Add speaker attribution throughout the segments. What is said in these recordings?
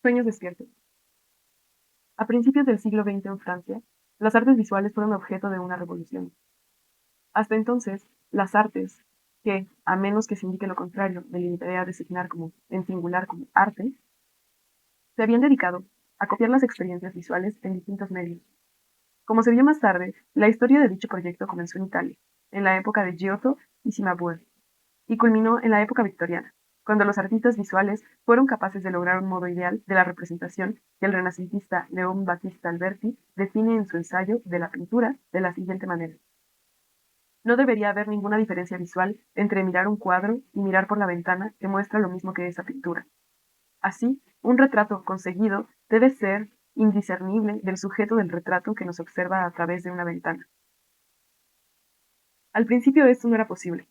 Speaker 1: Sueños despiertos. A principios del siglo XX en Francia, las artes visuales fueron objeto de una revolución. Hasta entonces, las artes, que, a menos que se indique lo contrario, me limitaré a designar como, en singular como arte, se habían dedicado a copiar las experiencias visuales en distintos medios. Como se vio más tarde, la historia de dicho proyecto comenzó en Italia, en la época de Giotto y Cimabue, y culminó en la época victoriana, cuando los artistas visuales fueron capaces de lograr un modo ideal de la representación que el renacentista León Battista Alberti define en su ensayo de la pintura de la siguiente manera. No debería haber ninguna diferencia visual entre mirar un cuadro y mirar por la ventana que muestra lo mismo que esa pintura. Así, un retrato conseguido debe ser indiscernible del sujeto del retrato que nos observa a través de una ventana. Al principio esto no era posible.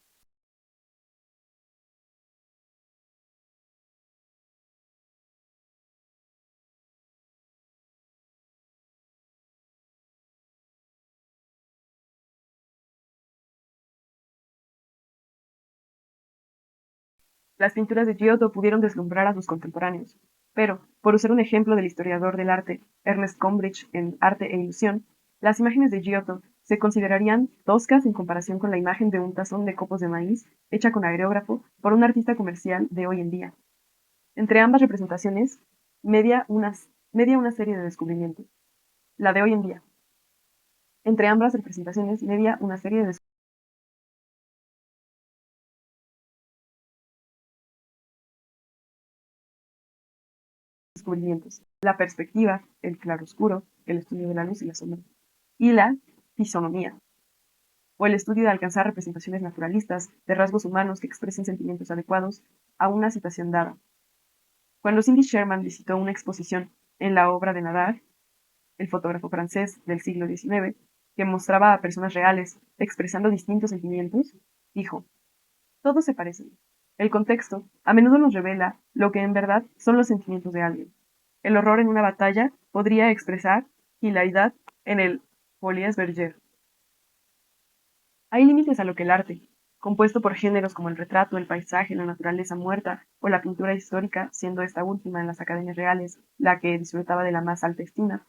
Speaker 1: Las pinturas de Giotto pudieron deslumbrar a sus contemporáneos, pero, por usar un ejemplo del historiador del arte Ernest Gombrich en Arte e Ilusión, las imágenes de Giotto se considerarían toscas en comparación con la imagen de un tazón de copos de maíz hecha con aerógrafo por un artista comercial de hoy en día. Entre ambas representaciones, media una serie de descubrimientos. La de hoy en día. Entre ambas representaciones media una serie de descubrimientos. La perspectiva, el claroscuro, el estudio de la luz y la sombra. Y la fisonomía, o el estudio de alcanzar representaciones naturalistas de rasgos humanos que expresen sentimientos adecuados a una situación dada. Cuando Cindy Sherman visitó una exposición en la obra de Nadar, el fotógrafo francés del siglo XIX, que mostraba a personas reales expresando distintos sentimientos, dijo, todos se parecen. El contexto a menudo nos revela lo que en verdad son los sentimientos de alguien. El horror en una batalla podría expresar hilaridad en el Folies Bergère. Hay límites a lo que el arte, compuesto por géneros como el retrato, el paisaje, la naturaleza muerta o la pintura histórica, siendo esta última en las academias reales la que disfrutaba de la más alta estima,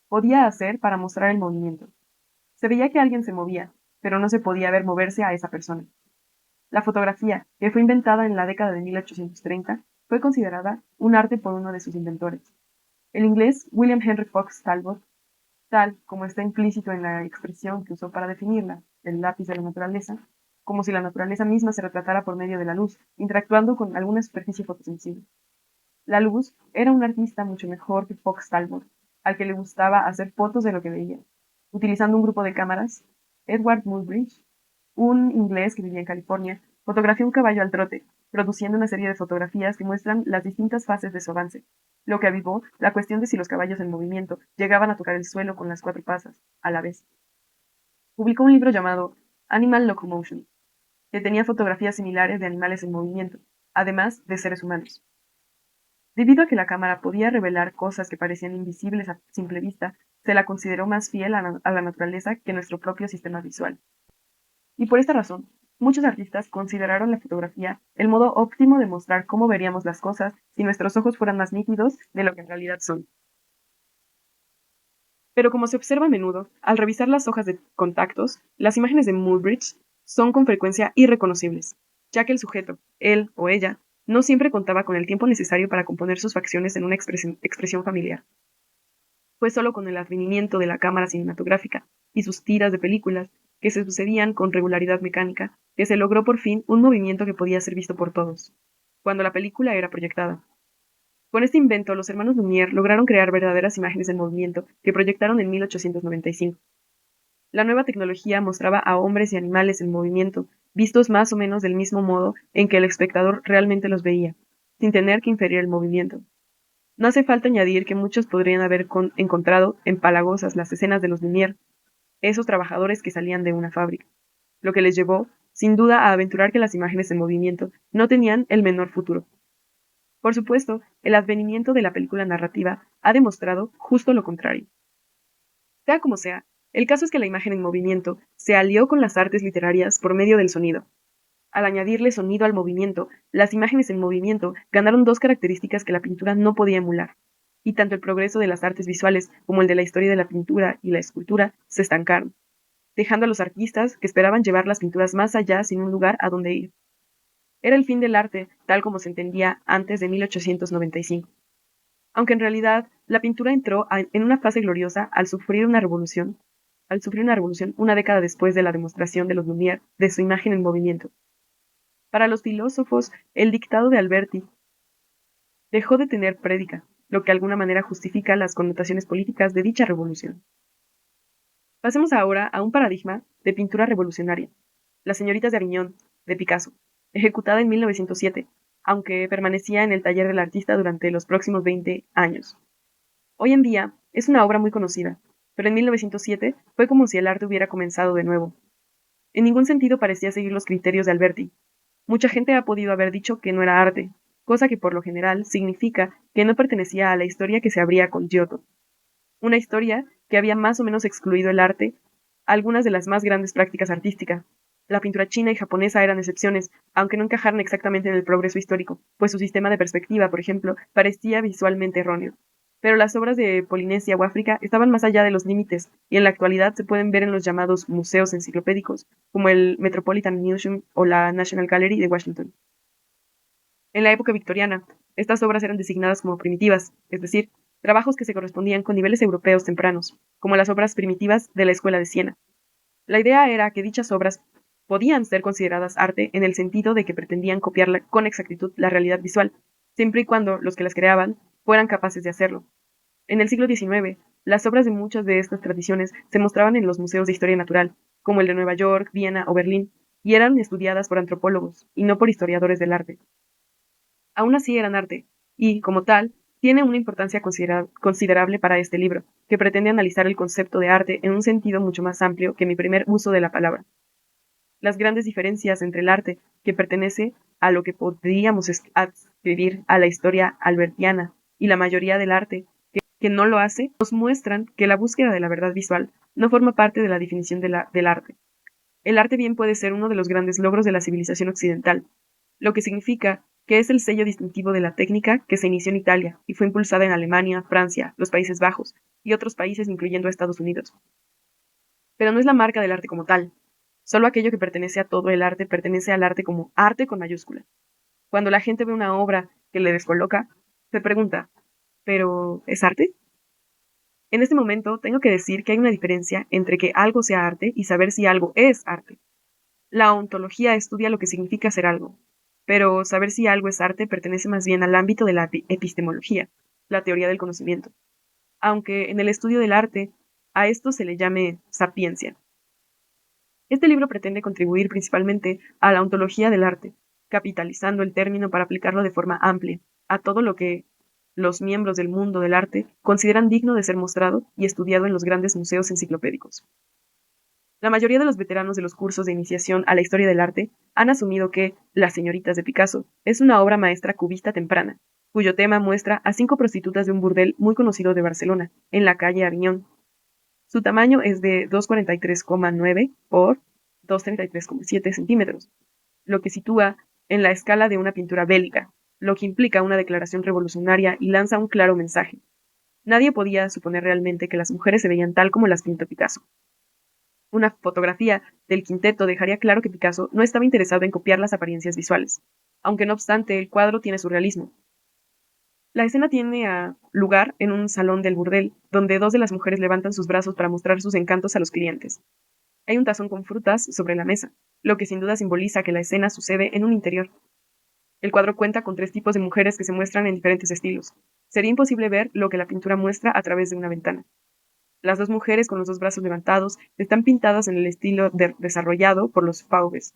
Speaker 1: podía hacer para mostrar el movimiento. Se veía que alguien se movía, pero no se podía ver moverse a esa persona. La fotografía, que fue inventada en la década de 1830, fue considerada un arte por uno de sus inventores, el inglés William Henry Fox Talbot, tal como está implícito en la expresión que usó para definirla, el lápiz de la naturaleza, como si la naturaleza misma se retratara por medio de la luz, interactuando con alguna superficie fotosensible. La luz era un artista mucho mejor que Fox Talbot, al que le gustaba hacer fotos de lo que veía. Utilizando un grupo de cámaras, Edward Muybridge, un inglés que vivía en California, fotografió un caballo al trote, produciendo una serie de fotografías que muestran las distintas fases de su avance, lo que avivó la cuestión de si los caballos en movimiento llegaban a tocar el suelo con las cuatro patas, a la vez. Publicó un libro llamado Animal Locomotion, que tenía fotografías similares de animales en movimiento, además de seres humanos. Debido a que la cámara podía revelar cosas que parecían invisibles a simple vista, se la consideró más fiel a la naturaleza que nuestro propio sistema visual. Y por esta razón, muchos artistas consideraron la fotografía el modo óptimo de mostrar cómo veríamos las cosas si nuestros ojos fueran más nítidos de lo que en realidad son. Pero como se observa a menudo, al revisar las hojas de contactos, las imágenes de Muybridge son con frecuencia irreconocibles, ya que el sujeto, él o ella, no siempre contaba con el tiempo necesario para componer sus facciones en una expresión familiar. Fue solo con el advenimiento de la cámara cinematográfica y sus tiras de películas, que se sucedían con regularidad mecánica, que se logró por fin un movimiento que podía ser visto por todos, cuando la película era proyectada. Con este invento, los hermanos Lumière lograron crear verdaderas imágenes en movimiento que proyectaron en 1895. La nueva tecnología mostraba a hombres y animales en movimiento, vistos más o menos del mismo modo en que el espectador realmente los veía, sin tener que inferir el movimiento. No hace falta añadir que muchos podrían haber encontrado empalagosas las escenas de los Lumière, esos trabajadores que salían de una fábrica, lo que les llevó, sin duda, a aventurar que las imágenes en movimiento no tenían el menor futuro. Por supuesto, el advenimiento de la película narrativa ha demostrado justo lo contrario. Sea como sea, el caso es que la imagen en movimiento se alió con las artes literarias por medio del sonido. Al añadirle sonido al movimiento, las imágenes en movimiento ganaron dos características que la pintura no podía emular, y tanto el progreso de las artes visuales como el de la historia de la pintura y la escultura se estancaron, dejando a los artistas que esperaban llevar las pinturas más allá sin un lugar a donde ir. Era el fin del arte, tal como se entendía antes de 1895. Aunque en realidad la pintura entró en una fase gloriosa al sufrir una revolución una década después de la demostración de los Lumière de su imagen en movimiento. Para los filósofos, el dictado de Alberti dejó de tener prédica, lo que de alguna manera justifica las connotaciones políticas de dicha revolución. Pasemos ahora a un paradigma de pintura revolucionaria, Las señoritas de Aviñón, de Picasso, ejecutada en 1907, aunque permanecía en el taller del artista durante los próximos 20 años. Hoy en día es una obra muy conocida, pero en 1907 fue como si el arte hubiera comenzado de nuevo. En ningún sentido parecía seguir los criterios de Alberti. Mucha gente ha podido haber dicho que no era arte, cosa que por lo general significa que no pertenecía a la historia que se abría con Giotto. Una historia que había más o menos excluido el arte, algunas de las más grandes prácticas artísticas. La pintura china y japonesa eran excepciones, aunque no encajaron exactamente en el progreso histórico, pues su sistema de perspectiva, por ejemplo, parecía visualmente erróneo. Pero las obras de Polinesia o África estaban más allá de los límites, y en la actualidad se pueden ver en los llamados museos enciclopédicos, como el Metropolitan Museum o la National Gallery de Washington. En la época victoriana, estas obras eran designadas como primitivas, es decir, trabajos que se correspondían con niveles europeos tempranos, como las obras primitivas de la Escuela de Siena. La idea era que dichas obras podían ser consideradas arte en el sentido de que pretendían copiar con exactitud la realidad visual, siempre y cuando los que las creaban fueran capaces de hacerlo. En el siglo XIX, las obras de muchas de estas tradiciones se mostraban en los museos de historia natural, como el de Nueva York, Viena o Berlín, y eran estudiadas por antropólogos, y no por historiadores del arte. Aún así eran arte, y, como tal, tiene una importancia considerable para este libro, que pretende analizar el concepto de arte en un sentido mucho más amplio que mi primer uso de la palabra. Las grandes diferencias entre el arte, que pertenece a lo que podríamos adscribir a la historia albertiana, y la mayoría del arte, que no lo hace, nos muestran que la búsqueda de la verdad visual no forma parte de la definición del arte. El arte bien puede ser uno de los grandes logros de la civilización occidental, lo que significa que es el sello distintivo de la técnica que se inició en Italia y fue impulsada en Alemania, Francia, los Países Bajos y otros países incluyendo a Estados Unidos. Pero no es la marca del arte como tal. Solo aquello que pertenece a todo el arte pertenece al arte como arte con mayúscula. Cuando la gente ve una obra que le descoloca, se pregunta, ¿pero es arte? En este momento tengo que decir que hay una diferencia entre que algo sea arte y saber si algo es arte. La ontología estudia lo que significa ser algo, pero saber si algo es arte pertenece más bien al ámbito de la epistemología, la teoría del conocimiento, aunque en el estudio del arte a esto se le llame sapiencia. Este libro pretende contribuir principalmente a la ontología del arte, capitalizando el término para aplicarlo de forma amplia a todo lo que los miembros del mundo del arte consideran digno de ser mostrado y estudiado en los grandes museos enciclopédicos. La mayoría de los veteranos de los cursos de iniciación a la historia del arte han asumido que Las señoritas de Picasso es una obra maestra cubista temprana, cuyo tema muestra a 5 prostitutas de un burdel muy conocido de Barcelona, en la calle Aviñón. Su tamaño es de 2,43,9 por 2,33,7 centímetros, lo que sitúa en la escala de una pintura bélica, lo que implica una declaración revolucionaria y lanza un claro mensaje. Nadie podía suponer realmente que las mujeres se veían tal como las pintó Picasso. Una fotografía del quinteto dejaría claro que Picasso no estaba interesado en copiar las apariencias visuales, aunque no obstante el cuadro tiene su realismo. La escena tiene lugar en un salón del burdel, donde dos de las mujeres levantan sus brazos para mostrar sus encantos a los clientes. Hay un tazón con frutas sobre la mesa, lo que sin duda simboliza que la escena sucede en un interior. El cuadro cuenta con 3 tipos de mujeres que se muestran en diferentes estilos. Sería imposible ver lo que la pintura muestra a través de una ventana. Las 2 mujeres con los 2 brazos levantados están pintadas en el estilo desarrollado por los Fauves,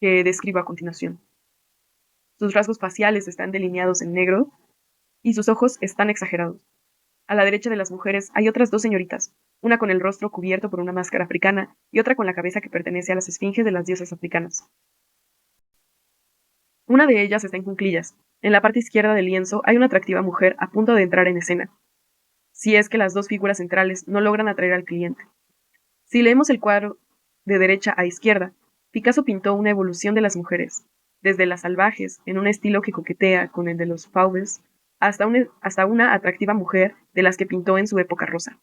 Speaker 1: que describo a continuación. Sus rasgos faciales están delineados en negro y sus ojos están exagerados. A la derecha de las mujeres hay otras 2 señoritas, una con el rostro cubierto por una máscara africana y otra con la cabeza que pertenece a las esfinges de las diosas africanas. Una de ellas está en cuclillas. En la parte izquierda del lienzo hay una atractiva mujer a punto de entrar en escena, si es que las 2 figuras centrales no logran atraer al cliente. Si leemos el cuadro de derecha a izquierda, Picasso pintó una evolución de las mujeres, desde las salvajes, en un estilo que coquetea con el de los fauves, hasta una atractiva mujer de las que pintó en su época rosa.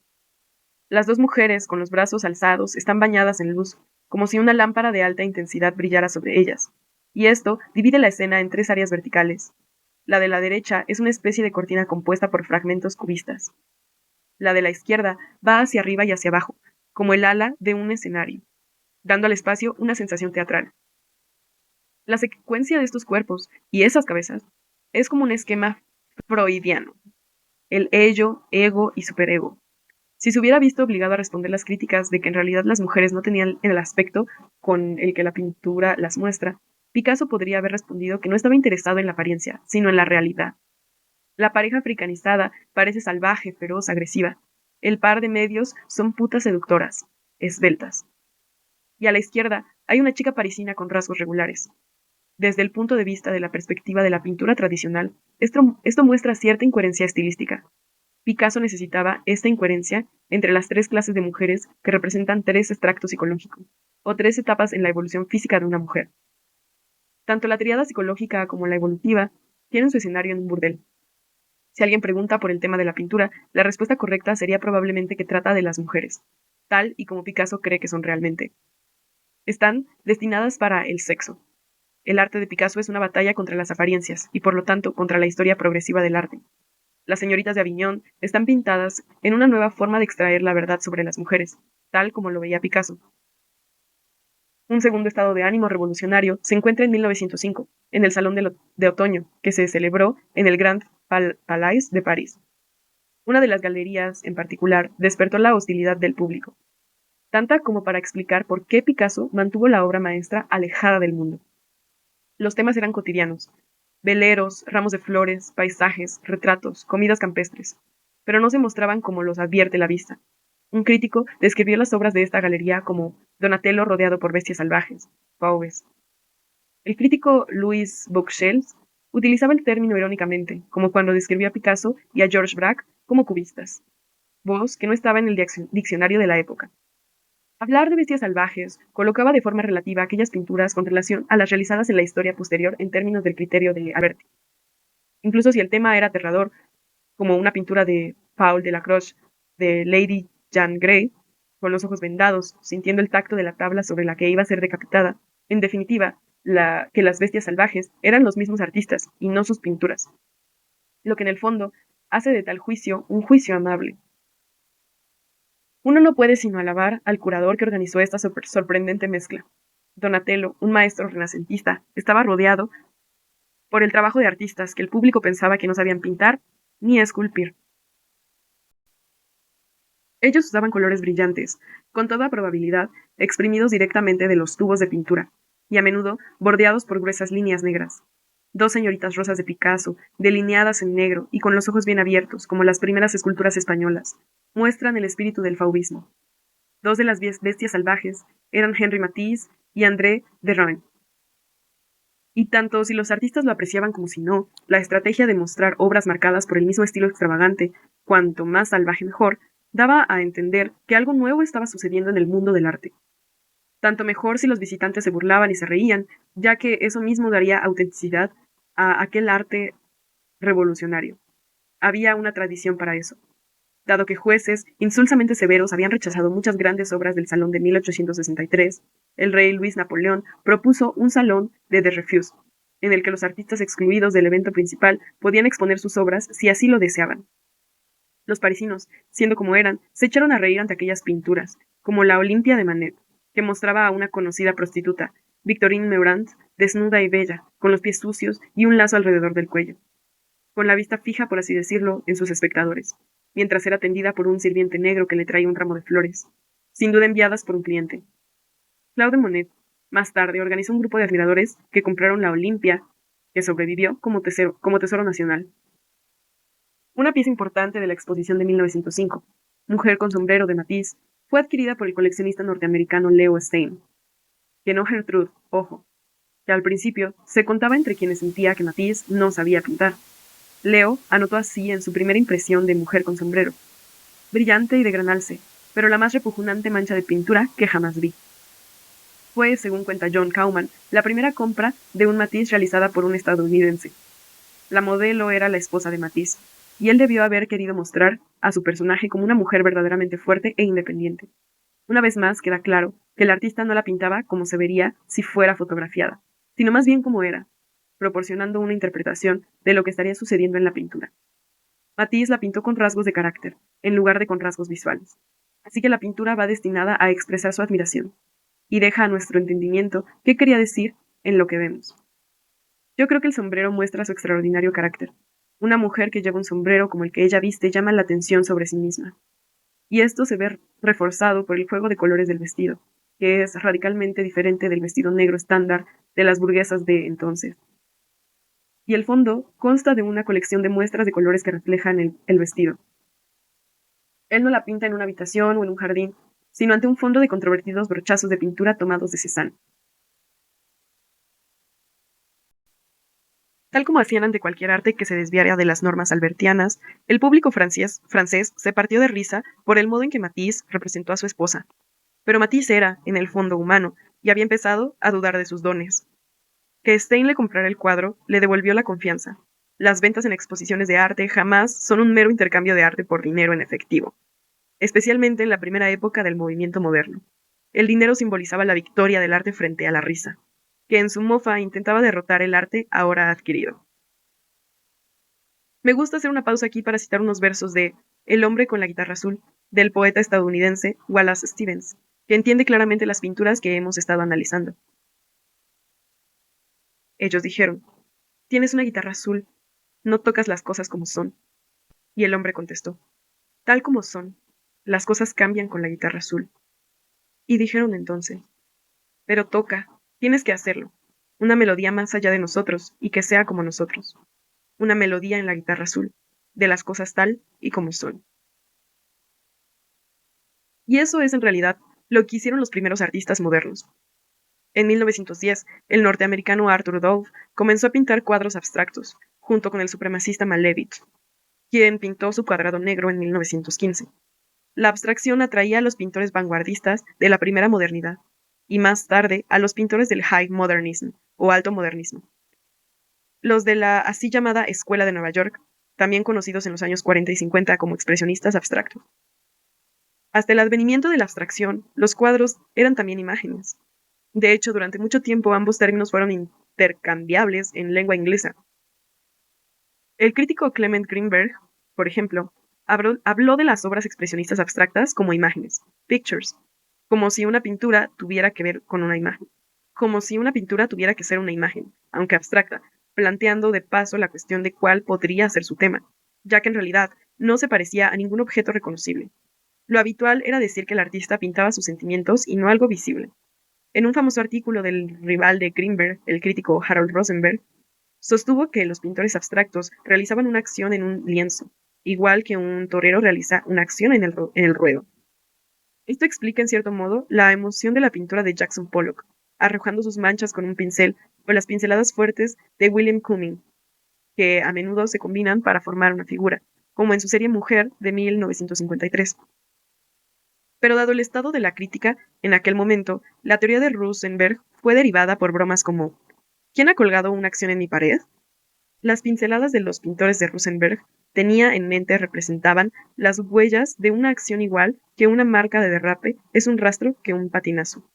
Speaker 1: Las dos mujeres, con los brazos alzados, están bañadas en luz, como si una lámpara de alta intensidad brillara sobre ellas, y esto divide la escena en tres áreas verticales. La de la derecha es una especie de cortina compuesta por fragmentos cubistas. La de la izquierda va hacia arriba y hacia abajo, como el ala de un escenario, dando al espacio una sensación teatral. La secuencia de estos cuerpos y esas cabezas es como un esquema freudiano, el ello, ego y superego. Si se hubiera visto obligado a responder las críticas de que en realidad las mujeres no tenían el aspecto con el que la pintura las muestra, Picasso podría haber respondido que no estaba interesado en la apariencia, sino en la realidad. La pareja africanizada parece salvaje, feroz, agresiva. El par de medios son putas seductoras, esbeltas. Y a la izquierda hay una chica parisina con rasgos regulares. Desde el punto de vista de la perspectiva de la pintura tradicional, esto muestra cierta incoherencia estilística. Picasso necesitaba esta incoherencia entre las tres clases de mujeres que representan tres extractos psicológicos, o tres etapas en la evolución física de una mujer. Tanto la triada psicológica como la evolutiva tienen su escenario en un burdel. Si alguien pregunta por el tema de la pintura, la respuesta correcta sería probablemente que trata de las mujeres, tal y como Picasso cree que son realmente. Están destinadas para el sexo. El arte de Picasso es una batalla contra las apariencias y por lo tanto contra la historia progresiva del arte. Las señoritas de Aviñón están pintadas en una nueva forma de extraer la verdad sobre las mujeres, tal como lo veía Picasso. Un segundo estado de ánimo revolucionario se encuentra en 1905, en el Salón de Otoño, que se celebró en el Grand Palais de París. Una de las galerías, en particular, despertó la hostilidad del público, tanta como para explicar por qué Picasso mantuvo la obra maestra alejada del mundo. Los temas eran cotidianos: veleros, ramos de flores, paisajes, retratos, comidas campestres, pero no se mostraban como los advierte la vista. Un crítico describió las obras de esta galería como Donatello rodeado por bestias salvajes, fauves. El crítico Louis Bouchels utilizaba el término irónicamente, como cuando describió a Picasso y a Georges Braque como cubistas, voz que no estaba en el diccionario de la época. Hablar de bestias salvajes colocaba de forma relativa aquellas pinturas con relación a las realizadas en la historia posterior en términos del criterio de Alberti. Incluso si el tema era aterrador, como una pintura de Paul Delacroix de Lady Jane Grey, con los ojos vendados, sintiendo el tacto de la tabla sobre la que iba a ser decapitada, en definitiva, que las bestias salvajes eran los mismos artistas y no sus pinturas, lo que en el fondo hace de tal juicio un juicio amable. Uno no puede sino alabar al curador que organizó esta sorprendente mezcla. Donatello, un maestro renacentista, estaba rodeado por el trabajo de artistas que el público pensaba que no sabían pintar ni esculpir. Ellos usaban colores brillantes, con toda probabilidad exprimidos directamente de los tubos de pintura, y a menudo bordeados por gruesas líneas negras. Dos señoritas rosas de Picasso, delineadas en negro y con los ojos bien abiertos, como las primeras esculturas españolas, muestran el espíritu del fauvismo. Dos de las bestias salvajes eran Henri Matisse y André Derain. Y tanto si los artistas lo apreciaban como si no, la estrategia de mostrar obras marcadas por el mismo estilo extravagante, cuanto más salvaje mejor, daba a entender que algo nuevo estaba sucediendo en el mundo del arte. Tanto mejor si los visitantes se burlaban y se reían, ya que eso mismo daría autenticidad a aquel arte revolucionario. Había una tradición para eso. Dado que jueces insulsamente severos habían rechazado muchas grandes obras del Salón de 1863, el rey Luis Napoleón propuso un salón de refuse, en el que los artistas excluidos del evento principal podían exponer sus obras si así lo deseaban. Los parisinos, siendo como eran, se echaron a reír ante aquellas pinturas, como la Olimpia de Manet, que mostraba a una conocida prostituta, Victorine Meurant, desnuda y bella, con los pies sucios y un lazo alrededor del cuello, con la vista fija, por así decirlo, en sus espectadores, mientras era atendida por un sirviente negro que le traía un ramo de flores, sin duda enviadas por un cliente. Claude Monet, más tarde, organizó un grupo de admiradores que compraron la Olimpia, que sobrevivió como tesoro nacional. Una pieza importante de la exposición de 1905, Mujer con sombrero de Matisse, fue adquirida por el coleccionista norteamericano Leo Stein, que no Gertrude, ojo, que al principio se contaba entre quienes sentía que Matisse no sabía pintar. Leo anotó así en su primera impresión de Mujer con sombrero: brillante y de gran alce, pero la más repugnante mancha de pintura que jamás vi. Fue, según cuenta John Kauman, la primera compra de un Matisse realizada por un estadounidense. La modelo era la esposa de Matisse, y él debió haber querido mostrar a su personaje como una mujer verdaderamente fuerte e independiente. Una vez más queda claro que el artista no la pintaba como se vería si fuera fotografiada, sino más bien como era, proporcionando una interpretación de lo que estaría sucediendo en la pintura. Matisse la pintó con rasgos de carácter, en lugar de con rasgos visuales. Así que la pintura va destinada a expresar su admiración, y deja a nuestro entendimiento qué quería decir en lo que vemos. Yo creo que el sombrero muestra su extraordinario carácter. Una mujer que lleva un sombrero como el que ella viste llama la atención sobre sí misma. Y esto se ve reforzado por el juego de colores del vestido, que es radicalmente diferente del vestido negro estándar de las burguesas de entonces. Y el fondo consta de una colección de muestras de colores que reflejan el vestido. Él no la pinta en una habitación o en un jardín, sino ante un fondo de controvertidos brochazos de pintura tomados de Cézanne. Tal como hacían ante cualquier arte que se desviara de las normas albertianas, el público francés se partió de risa por el modo en que Matisse representó a su esposa. Pero Matisse era, en el fondo, humano, y había empezado a dudar de sus dones. Que Stein le comprara el cuadro le devolvió la confianza. Las ventas en exposiciones de arte jamás son un mero intercambio de arte por dinero en efectivo, especialmente en la primera época del movimiento moderno. El dinero simbolizaba la victoria del arte frente a la risa, que en su mofa intentaba derrotar el arte ahora adquirido. Me gusta hacer una pausa aquí para citar unos versos de El hombre con la guitarra azul, del poeta estadounidense Wallace Stevens, que entiende claramente las pinturas que hemos estado analizando. Ellos dijeron, tienes una guitarra azul, no tocas las cosas como son. Y el hombre contestó, tal como son, las cosas cambian con la guitarra azul. Y dijeron entonces, pero toca, tienes que hacerlo, una melodía más allá de nosotros y que sea como nosotros, una melodía en la guitarra azul, de las cosas tal y como son. Y eso es en realidad lo que hicieron los primeros artistas modernos. En 1910, el norteamericano Arthur Dove comenzó a pintar cuadros abstractos, junto con el supremacista Malevich, quien pintó su cuadrado negro en 1915. La abstracción atraía a los pintores vanguardistas de la primera modernidad, y más tarde a los pintores del High Modernism, o Alto Modernismo. Los de la así llamada Escuela de Nueva York, también conocidos en los años 40 y 50 como expresionistas abstractos. Hasta el advenimiento de la abstracción, los cuadros eran también imágenes. De hecho, durante mucho tiempo ambos términos fueron intercambiables en lengua inglesa. El crítico Clement Greenberg, por ejemplo, habló de las obras expresionistas abstractas como imágenes, pictures, como si una pintura tuviera que ver con una imagen, como si una pintura tuviera que ser una imagen, aunque abstracta, planteando de paso la cuestión de cuál podría ser su tema, ya que en realidad no se parecía a ningún objeto reconocible. Lo habitual era decir que el artista pintaba sus sentimientos y no algo visible. En un famoso artículo del rival de Greenberg, el crítico Harold Rosenberg, sostuvo que los pintores abstractos realizaban una acción en un lienzo, igual que un torero realiza una acción en el ruedo. Esto explica en cierto modo la emoción de la pintura de Jackson Pollock, arrojando sus manchas con un pincel, o las pinceladas fuertes de William Cumming, que a menudo se combinan para formar una figura, como en su serie Mujer de 1953. Pero dado el estado de la crítica en aquel momento, la teoría de Rosenberg fue derivada por bromas como ¿quién ha colgado una acción en mi pared? Las pinceladas de los pintores de Rosenberg tenía en mente representaban las huellas de una acción igual que una marca de derrape es un rastro que un patinazo.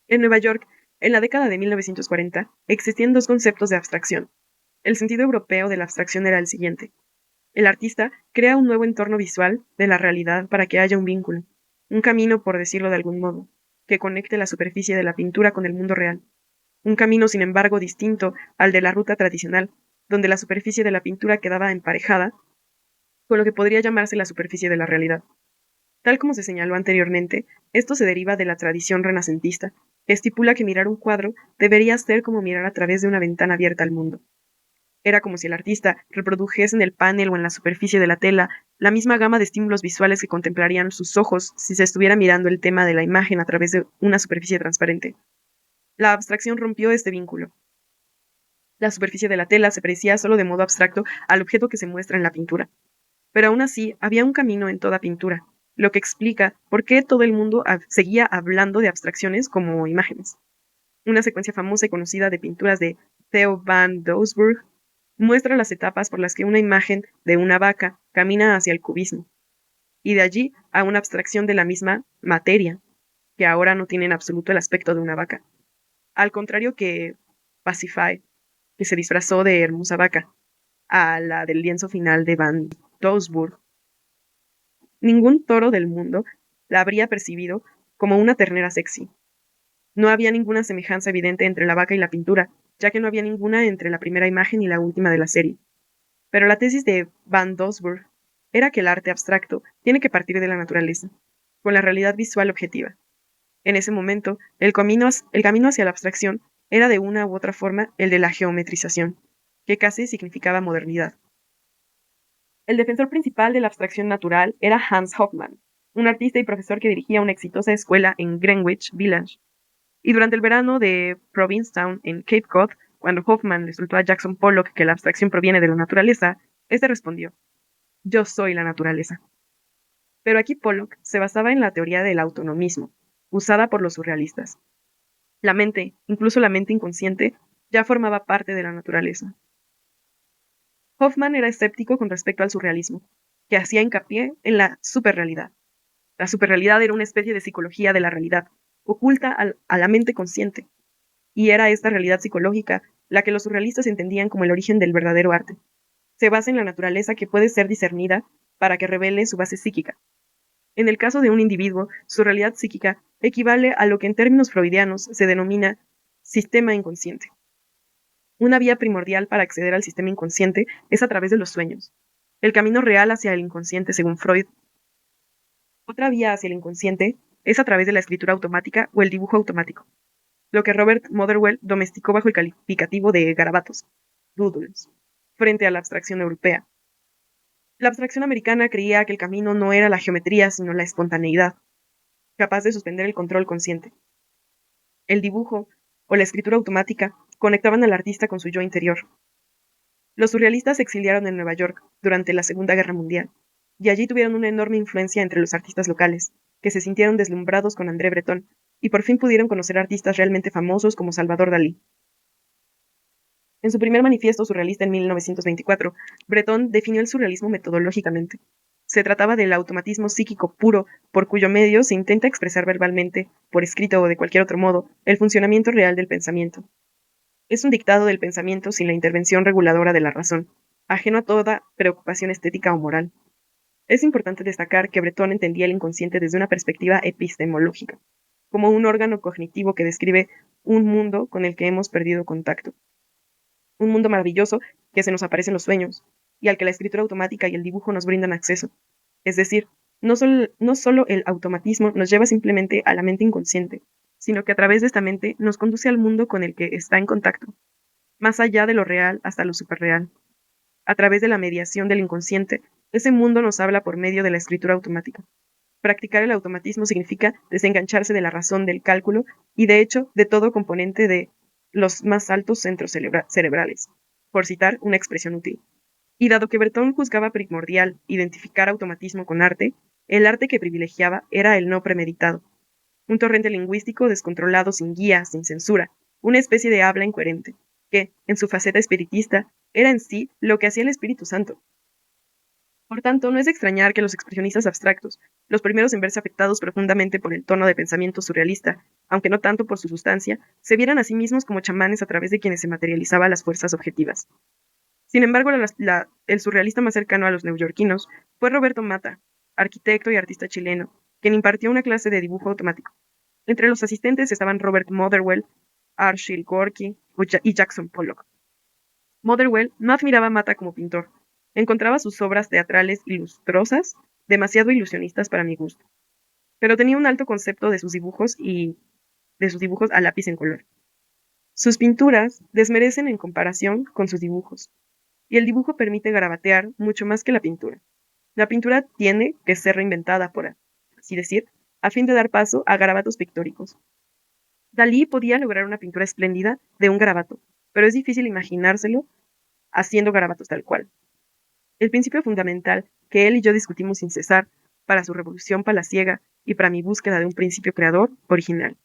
Speaker 1: En Nueva York, en la década de 1940, existían dos conceptos de abstracción. El sentido europeo de la abstracción era el siguiente. El artista crea un nuevo entorno visual de la realidad para que haya un vínculo, un camino, por decirlo de algún modo, que conecte la superficie de la pintura con el mundo real. Un camino, sin embargo, distinto al de la ruta tradicional, donde la superficie de la pintura quedaba emparejada con lo que podría llamarse la superficie de la realidad. Tal como se señaló anteriormente, esto se deriva de la tradición renacentista, que estipula que mirar un cuadro debería ser como mirar a través de una ventana abierta al mundo. Era como si el artista reprodujese en el panel o en la superficie de la tela la misma gama de estímulos visuales que contemplarían sus ojos si se estuviera mirando el tema de la imagen a través de una superficie transparente. La abstracción rompió este vínculo. La superficie de la tela se parecía solo de modo abstracto al objeto que se muestra en la pintura. Pero aún así, había un camino en toda pintura, lo que explica por qué todo el mundo seguía hablando de abstracciones como imágenes. Una secuencia famosa y conocida de pinturas de Theo van Doesburg muestra las etapas por las que una imagen de una vaca camina hacia el cubismo, y de allí a una abstracción de la misma materia, que ahora no tiene en absoluto el aspecto de una vaca. Al contrario que Pacify, que se disfrazó de hermosa vaca, a la del lienzo final de Van Doesburg. Ningún toro del mundo la habría percibido como una ternera sexy. No había ninguna semejanza evidente entre la vaca y la pintura, ya que no había ninguna entre la primera imagen y la última de la serie. Pero la tesis de Van Doesburg era que el arte abstracto tiene que partir de la naturaleza, con la realidad visual objetiva. En ese momento, el camino hacia la abstracción era de una u otra forma el de la geometrización, que casi significaba modernidad. El defensor principal de la abstracción natural era Hans Hofmann, un artista y profesor que dirigía una exitosa escuela en Greenwich Village. Y durante el verano de Provincetown, en Cape Cod, cuando Hofmann le soltó a Jackson Pollock que la abstracción proviene de la naturaleza, este respondió: "Yo soy la naturaleza". Pero aquí Pollock se basaba en la teoría del autonomismo, usada por los surrealistas. La mente, incluso la mente inconsciente, ya formaba parte de la naturaleza. Hoffman era escéptico con respecto al surrealismo, que hacía hincapié en la superrealidad. La superrealidad era una especie de psicología de la realidad, oculta a la mente consciente, y era esta realidad psicológica la que los surrealistas entendían como el origen del verdadero arte. Se basa en la naturaleza que puede ser discernida para que revele su base psíquica. En el caso de un individuo, su realidad psíquica equivale a lo que en términos freudianos se denomina sistema inconsciente. Una vía primordial para acceder al sistema inconsciente es a través de los sueños. El camino real hacia el inconsciente, según Freud. Otra vía hacia el inconsciente es a través de la escritura automática o el dibujo automático, lo que Robert Motherwell domesticó bajo el calificativo de garabatos, doodles, frente a la abstracción europea. La abstracción americana creía que el camino no era la geometría, sino la espontaneidad, capaz de suspender el control consciente. El dibujo o la escritura automática conectaban al artista con su yo interior. Los surrealistas se exiliaron en Nueva York durante la Segunda Guerra Mundial, y allí tuvieron una enorme influencia entre los artistas locales, que se sintieron deslumbrados con André Breton, y por fin pudieron conocer artistas realmente famosos como Salvador Dalí. En su primer manifiesto surrealista en 1924, Breton definió el surrealismo metodológicamente. Se trataba del automatismo psíquico puro, por cuyo medio se intenta expresar verbalmente, por escrito o de cualquier otro modo, el funcionamiento real del pensamiento. Es un dictado del pensamiento sin la intervención reguladora de la razón, ajeno a toda preocupación estética o moral. Es importante destacar que Breton entendía el inconsciente desde una perspectiva epistemológica, como un órgano cognitivo que describe un mundo con el que hemos perdido contacto. Un mundo maravilloso que se nos aparece en los sueños, y al que la escritura automática y el dibujo nos brindan acceso. Es decir, no solo el automatismo nos lleva simplemente a la mente inconsciente, sino que a través de esta mente nos conduce al mundo con el que está en contacto, más allá de lo real hasta lo superreal. A través de la mediación del inconsciente, ese mundo nos habla por medio de la escritura automática. Practicar el automatismo significa desengancharse de la razón del cálculo y, de hecho, de todo componente de los más altos centros cerebrales, por citar una expresión útil. Y dado que Breton juzgaba primordial identificar automatismo con arte, el arte que privilegiaba era el no premeditado, un torrente lingüístico descontrolado sin guía, sin censura, una especie de habla incoherente, que, en su faceta espiritista, era en sí lo que hacía el Espíritu Santo. Por tanto, no es de extrañar que los expresionistas abstractos, los primeros en verse afectados profundamente por el tono de pensamiento surrealista, aunque no tanto por su sustancia, se vieran a sí mismos como chamanes a través de quienes se materializaban las fuerzas objetivas. Sin embargo, el surrealista más cercano a los neoyorquinos fue Roberto Mata, arquitecto y artista chileno, quien impartió una clase de dibujo automático. Entre los asistentes estaban Robert Motherwell, Arshil Gorky y Jackson Pollock. Motherwell no admiraba a Mata como pintor. Encontraba sus obras teatrales y lustrosas demasiado ilusionistas para mi gusto, pero tenía un alto concepto de sus dibujos a lápiz en color. Sus pinturas desmerecen en comparación con sus dibujos, y el dibujo permite garabatear mucho más que la pintura. La pintura tiene que ser reinventada, por así decir, a fin de dar paso a garabatos pictóricos. Dalí podía lograr una pintura espléndida de un garabato, pero es difícil imaginárselo haciendo garabatos tal cual. El principio fundamental que él y yo discutimos sin cesar para su revolución palaciega y para mi búsqueda de un principio creador original.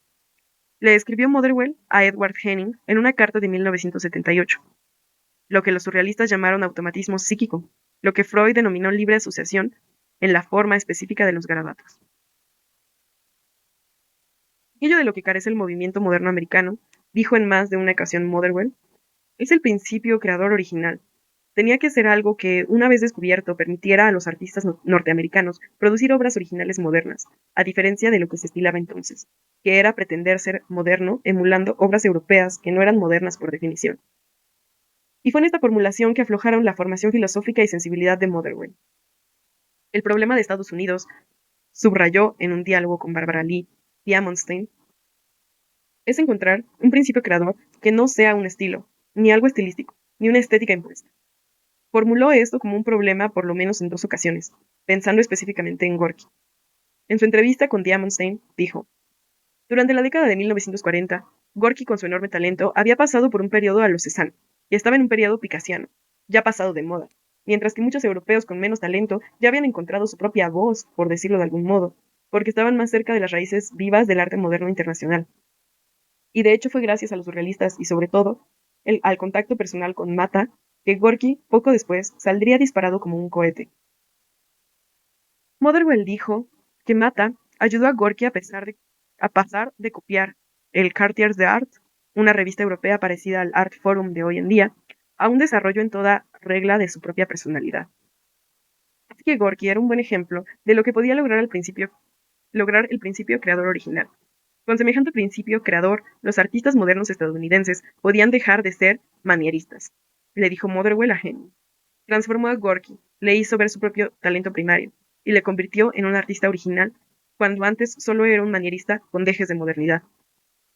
Speaker 1: Le escribió Motherwell a Edward Henning en una carta de 1978, lo que los surrealistas llamaron automatismo psíquico, lo que Freud denominó libre asociación en la forma específica de los garabatos. Aquello de lo que carece el movimiento moderno americano, dijo en más de una ocasión Motherwell, es el principio creador original. Tenía que ser algo que, una vez descubierto, permitiera a los artistas norteamericanos producir obras originales modernas, a diferencia de lo que se estilaba entonces, que era pretender ser moderno emulando obras europeas que no eran modernas por definición. Y fue en esta formulación que aflojaron la formación filosófica y sensibilidad de Motherwell. El problema de Estados Unidos, subrayó en un diálogo con Barbara Lee Diamondstein, es encontrar un principio creador que no sea un estilo, ni algo estilístico, ni una estética impuesta. Formuló esto como un problema por lo menos en 2 ocasiones, pensando específicamente en Gorky. En su entrevista con Diamondstein, dijo, durante la década de 1940, Gorky con su enorme talento había pasado por un periodo a lo Cézanne, y estaba en un periodo picasiano, ya pasado de moda, mientras que muchos europeos con menos talento ya habían encontrado su propia voz, por decirlo de algún modo, porque estaban más cerca de las raíces vivas del arte moderno internacional. Y de hecho fue gracias a los surrealistas y sobre todo al contacto personal con Mata que Gorky, poco después, saldría disparado como un cohete. Motherwell dijo que Mata ayudó a Gorky a pasar de copiar el Cartiers d'Art, una revista europea parecida al Art Forum de hoy en día, a un desarrollo en toda regla de su propia personalidad. Así que Gorky era un buen ejemplo de lo que podía lograr el principio creador original. Con semejante principio creador, los artistas modernos estadounidenses podían dejar de ser manieristas, le dijo Motherwell a Henry. Transformó a Gorky, le hizo ver su propio talento primario, y le convirtió en un artista original, cuando antes solo era un manierista con dejes de modernidad.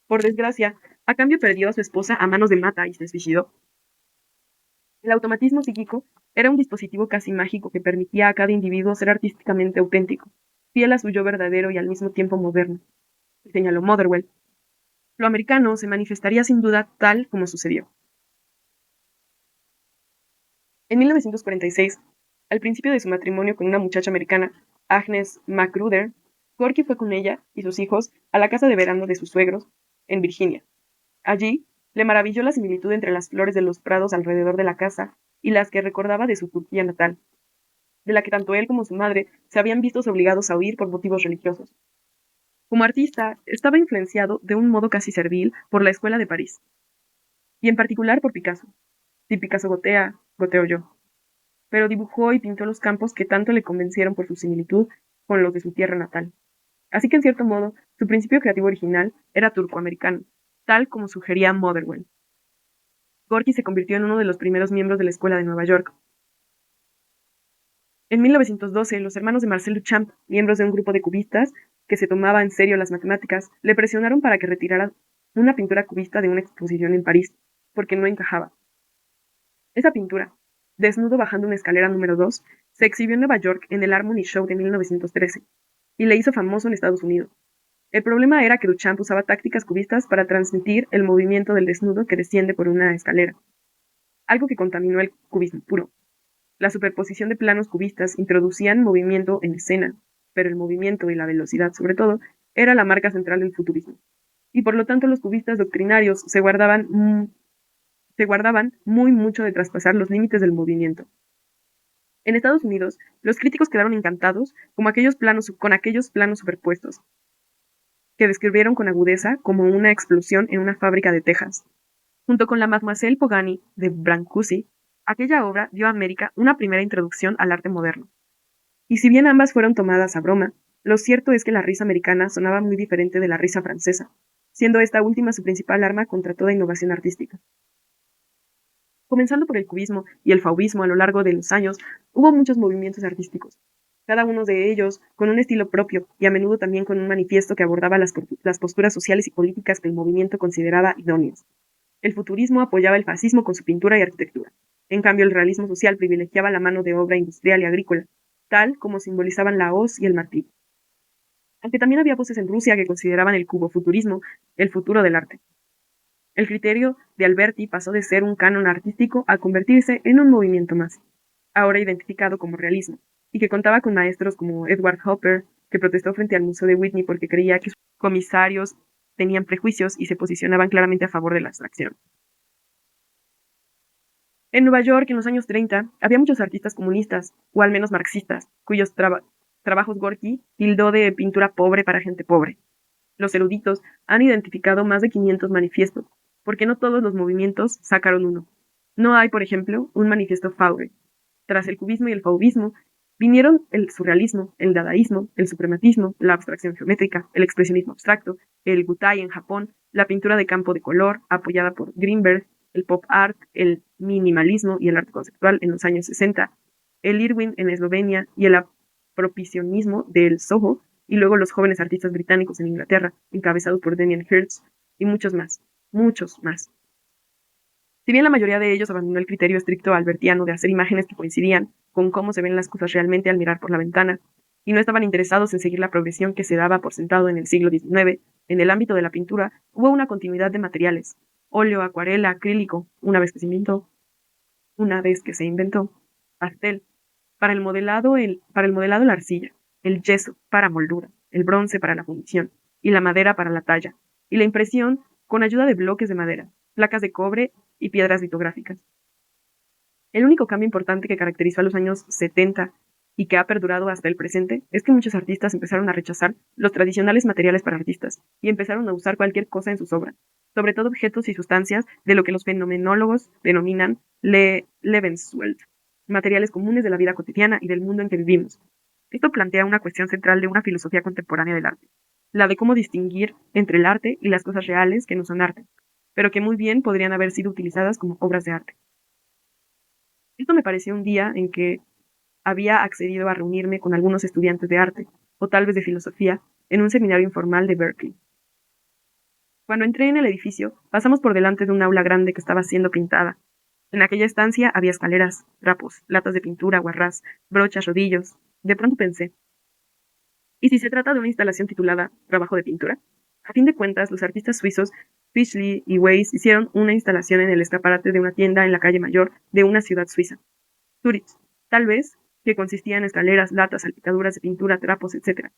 Speaker 1: Por desgracia, a cambio perdió a su esposa a manos de Mata y se suicidó. El automatismo psíquico era un dispositivo casi mágico que permitía a cada individuo ser artísticamente auténtico, fiel a su yo verdadero y al mismo tiempo moderno, señaló Motherwell. Lo americano se manifestaría sin duda tal como sucedió. En 1946, al principio de su matrimonio con una muchacha americana, Agnes Magruder, Gorky fue con ella y sus hijos a la casa de verano de sus suegros, en Virginia. Allí, le maravilló la similitud entre las flores de los prados alrededor de la casa y las que recordaba de su Turquía natal, de la que tanto él como su madre se habían visto obligados a huir por motivos religiosos. Como artista, estaba influenciado de un modo casi servil por la Escuela de París, y en particular por Picasso. Si Picasso gotea, goteo yo. Pero dibujó y pintó los campos que tanto le convencieron por su similitud con los de su tierra natal. Así que en cierto modo, su principio creativo original era turcoamericano, tal como sugería Motherwell. Gorky se convirtió en uno de los primeros miembros de la Escuela de Nueva York. En 1912, los hermanos de Marcel Duchamp, miembros de un grupo de cubistas que se tomaba en serio las matemáticas, le presionaron para que retirara una pintura cubista de una exposición en París, porque no encajaba. Esa pintura, desnudo bajando una escalera número 2, se exhibió en Nueva York en el Harmony Show de 1913 y le hizo famoso en Estados Unidos. El problema era que Duchamp usaba tácticas cubistas para transmitir el movimiento del desnudo que desciende por una escalera, algo que contaminó el cubismo puro. La superposición de planos cubistas introducían movimiento en escena, pero el movimiento y la velocidad, sobre todo, era la marca central del futurismo. Y por lo tanto los cubistas doctrinarios se guardaban muy mucho de traspasar los límites del movimiento. En Estados Unidos, los críticos quedaron encantados con aquellos planos superpuestos, que describieron con agudeza como una explosión en una fábrica de Texas. Junto con la Mademoiselle Pogani de Brancusi, aquella obra dio a América una primera introducción al arte moderno. Y si bien ambas fueron tomadas a broma, lo cierto es que la risa americana sonaba muy diferente de la risa francesa, siendo esta última su principal arma contra toda innovación artística. Comenzando por el cubismo y el fauvismo a lo largo de los años, hubo muchos movimientos artísticos, cada uno de ellos con un estilo propio y a menudo también con un manifiesto que abordaba las posturas sociales y políticas que el movimiento consideraba idóneas. El futurismo apoyaba el fascismo con su pintura y arquitectura. En cambio, el realismo social privilegiaba la mano de obra industrial y agrícola, tal como simbolizaban la hoz y el martillo. Aunque también había voces en Rusia que consideraban el cubofuturismo el futuro del arte. El criterio de Alberti pasó de ser un canon artístico a convertirse en un movimiento más, ahora identificado como realismo, y que contaba con maestros como Edward Hopper, que protestó frente al Museo de Whitney porque creía que sus comisarios tenían prejuicios y se posicionaban claramente a favor de la abstracción. En Nueva York, en los años 30, había muchos artistas comunistas, o al menos marxistas, cuyos trabajos Gorky tildó de pintura pobre para gente pobre. Los eruditos han identificado más de 500 manifiestos, porque no todos los movimientos sacaron uno. No hay, por ejemplo, un manifiesto Faure. Tras el cubismo y el fauvismo, vinieron el surrealismo, el dadaísmo, el suprematismo, la abstracción geométrica, el expresionismo abstracto, el gutai en Japón, la pintura de campo de color, apoyada por Greenberg, el pop art, el minimalismo y el arte conceptual en los años 60, el Irwin en Eslovenia y el apropiacionismo del Soho, y luego los jóvenes artistas británicos en Inglaterra, encabezados por Damien Hirst, y muchos más, muchos más. Si bien la mayoría de ellos abandonó el criterio estricto albertiano de hacer imágenes que coincidían con cómo se ven las cosas realmente al mirar por la ventana, y no estaban interesados en seguir la progresión que se daba por sentado en el siglo XIX, en el ámbito de la pintura hubo una continuidad de materiales: óleo, acuarela, acrílico, una vez que se inventó, pastel, para el modelado la arcilla, el yeso para moldura, el bronce para la fundición, y la madera para la talla, y la impresión con ayuda de bloques de madera, placas de cobre y piedras litográficas. El único cambio importante que caracterizó a los años 70 y que ha perdurado hasta el presente es que muchos artistas empezaron a rechazar los tradicionales materiales para artistas y empezaron a usar cualquier cosa en sus obras, sobre todo objetos y sustancias de lo que los fenomenólogos denominan Lebenswelt, materiales comunes de la vida cotidiana y del mundo en que vivimos. Esto plantea una cuestión central de una filosofía contemporánea del arte, la de cómo distinguir entre el arte y las cosas reales que no son arte, pero que muy bien podrían haber sido utilizadas como obras de arte. Esto me pareció un día en que había accedido a reunirme con algunos estudiantes de arte, o tal vez de filosofía, en un seminario informal de Berkeley. Cuando entré en el edificio, pasamos por delante de un aula grande que estaba siendo pintada. En aquella estancia había escaleras, trapos, latas de pintura, guarrás, brochas, rodillos. De pronto pensé, ¿y si se trata de una instalación titulada Trabajo de pintura? A fin de cuentas, los artistas suizos Fischli y Weiss hicieron una instalación en el escaparate de una tienda en la calle mayor de una ciudad suiza, Zurich, tal vez, que consistía en escaleras, latas, salpicaduras de pintura, trapos, etc.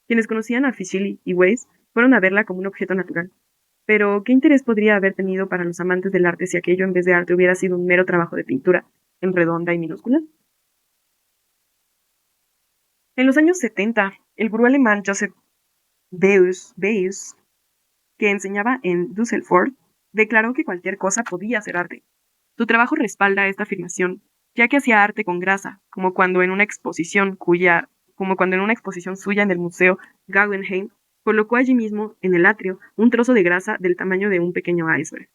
Speaker 1: Quienes conocían a Fischli y Weiss fueron a verla como un objeto natural. Pero, ¿qué interés podría haber tenido para los amantes del arte si aquello en vez de arte hubiera sido un mero trabajo de pintura, en redonda y minúscula? En los años 70, el gurú alemán Joseph Beuys, que enseñaba en Düsseldorf, declaró que cualquier cosa podía ser arte. Su trabajo respalda esta afirmación, ya que hacía arte con grasa, como cuando en una exposición suya en el Museo Guggenheim colocó allí mismo, en el atrio, un trozo de grasa del tamaño de un pequeño iceberg.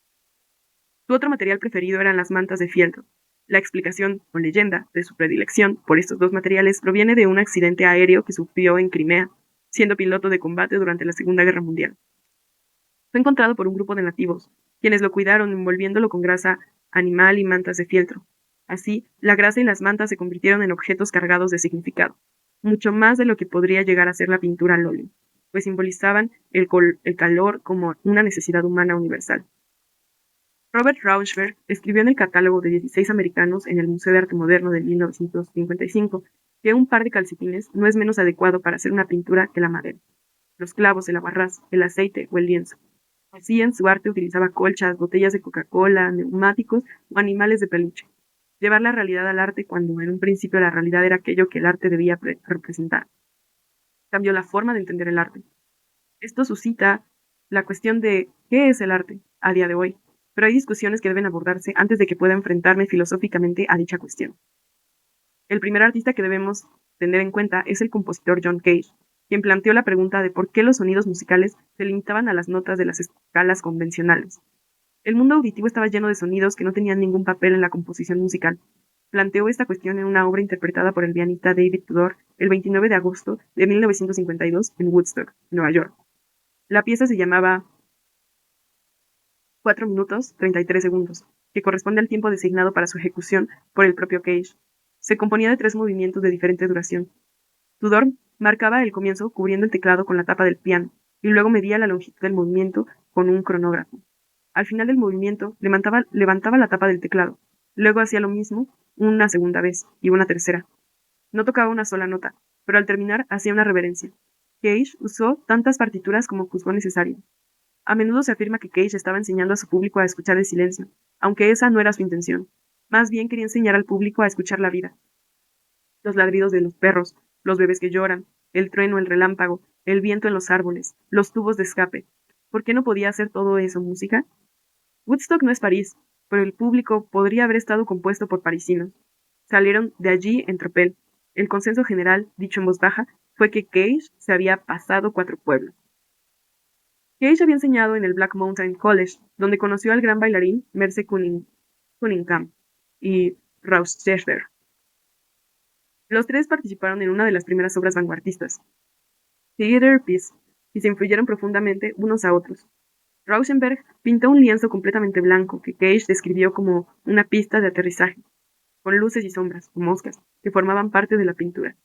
Speaker 1: Su otro material preferido eran las mantas de fieltro. La explicación, o leyenda, de su predilección por estos dos materiales proviene de un accidente aéreo que sufrió en Crimea, siendo piloto de combate durante la Segunda Guerra Mundial. Fue encontrado por un grupo de nativos, quienes lo cuidaron envolviéndolo con grasa animal y mantas de fieltro. Así, la grasa y las mantas se convirtieron en objetos cargados de significado, mucho más de lo que podría llegar a ser la pintura al óleo, pues simbolizaban el calor como una necesidad humana universal. Robert Rauschenberg escribió en el catálogo de 16 americanos en el Museo de Arte Moderno de 1955 que un par de calcetines no es menos adecuado para hacer una pintura que la madera, los clavos, el aguarrás, el aceite o el lienzo. Así, en su arte utilizaba colchas, botellas de Coca-Cola, neumáticos o animales de peluche. Llevar la realidad al arte cuando en un principio la realidad era aquello que el arte debía representar. Cambió la forma de entender el arte. Esto suscita la cuestión de ¿qué es el arte a día de hoy? Pero hay discusiones que deben abordarse antes de que pueda enfrentarme filosóficamente a dicha cuestión. El primer artista que debemos tener en cuenta es el compositor John Cage, quien planteó la pregunta de por qué los sonidos musicales se limitaban a las notas de las escalas convencionales. El mundo auditivo estaba lleno de sonidos que no tenían ningún papel en la composición musical. Planteó esta cuestión en una obra interpretada por el pianista David Tudor el 29 de agosto de 1952 en Woodstock, Nueva York. La pieza se llamaba 4 minutos 33 segundos, que corresponde al tiempo designado para su ejecución por el propio Cage. Se componía de 3 movimientos de diferente duración. Tudor marcaba el comienzo cubriendo el teclado con la tapa del piano, y luego medía la longitud del movimiento con un cronógrafo. Al final del movimiento, levantaba la tapa del teclado. Luego hacía lo mismo una segunda vez y una tercera. No tocaba una sola nota, pero al terminar hacía una reverencia. Cage usó tantas partituras como juzgó necesario. A menudo se afirma que Cage estaba enseñando a su público a escuchar el silencio, aunque esa no era su intención. Más bien quería enseñar al público a escuchar la vida. Los ladridos de los perros, los bebés que lloran, el trueno, el relámpago, el viento en los árboles, los tubos de escape. ¿Por qué no podía hacer todo eso música? Woodstock no es París, pero el público podría haber estado compuesto por parisinos. Salieron de allí en tropel. El consenso general, dicho en voz baja, fue que Cage se había pasado 4 pueblos. Cage había enseñado en el Black Mountain College, donde conoció al gran bailarín Merce Cunningham y Rochester. Los tres participaron en una de las primeras obras vanguardistas, Theatre Piece, y se influyeron profundamente unos a otros. Rauschenberg pintó un lienzo completamente blanco que Cage describió como una pista de aterrizaje, con luces y sombras, o moscas, que formaban parte de la pintura.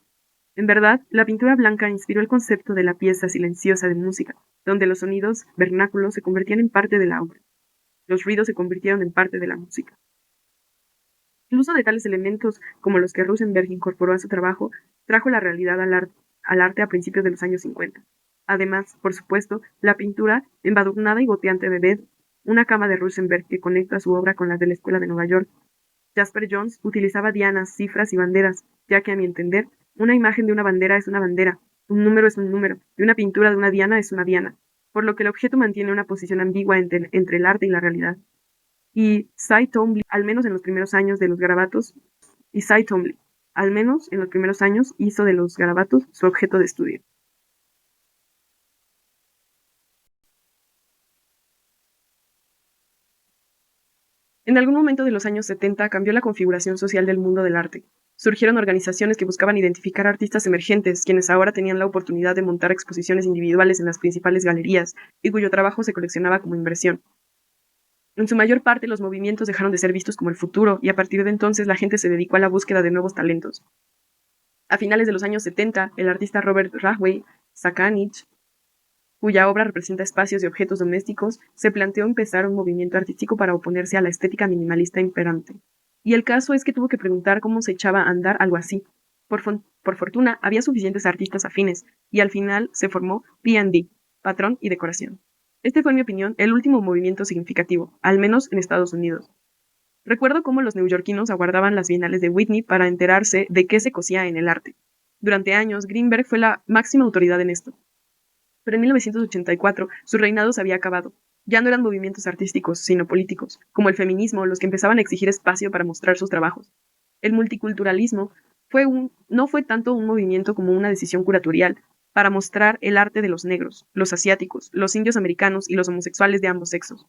Speaker 1: En verdad, la pintura blanca inspiró el concepto de la pieza silenciosa de música, donde los sonidos vernáculos se convertían en parte de la obra. Los ruidos se convirtieron en parte de la música. El uso de tales elementos, como los que Rauschenberg incorporó a su trabajo, trajo la realidad al arte a principios de los años 50. Además, por supuesto, la pintura, embadurnada y goteante de Bed, una cama de Rauschenberg que conecta su obra con la de la Escuela de Nueva York. Jasper Johns utilizaba dianas, cifras y banderas, ya que a mi entender, una imagen de una bandera es una bandera, un número es un número, y una pintura de una diana es una diana, por lo que el objeto mantiene una posición ambigua entre el arte y la realidad. Y Cy Twombly, al menos en los primeros años de los garabatos, hizo de los garabatos su objeto de estudio. En algún momento de los años 70 cambió la configuración social del mundo del arte. Surgieron organizaciones que buscaban identificar artistas emergentes, quienes ahora tenían la oportunidad de montar exposiciones individuales en las principales galerías y cuyo trabajo se coleccionaba como inversión. En su mayor parte, los movimientos dejaron de ser vistos como el futuro y a partir de entonces la gente se dedicó a la búsqueda de nuevos talentos. A finales de los años 70, el artista Robert Rahway Sakanich, cuya obra representa espacios y objetos domésticos, se planteó empezar un movimiento artístico para oponerse a la estética minimalista imperante. Y el caso es que tuvo que preguntar cómo se echaba a andar algo así. Por fortuna, había suficientes artistas afines, y al final se formó P&D, Patrón y Decoración. Este fue, en mi opinión, el último movimiento significativo, al menos en Estados Unidos. Recuerdo cómo los neoyorquinos aguardaban las bienales de Whitney para enterarse de qué se cosía en el arte. Durante años, Greenberg fue la máxima autoridad en esto. Pero en 1984 su reinado se había acabado. Ya no eran movimientos artísticos, sino políticos, como el feminismo, los que empezaban a exigir espacio para mostrar sus trabajos. El multiculturalismo no fue tanto un movimiento como una decisión curatorial para mostrar el arte de los negros, los asiáticos, los indios americanos y los homosexuales de ambos sexos.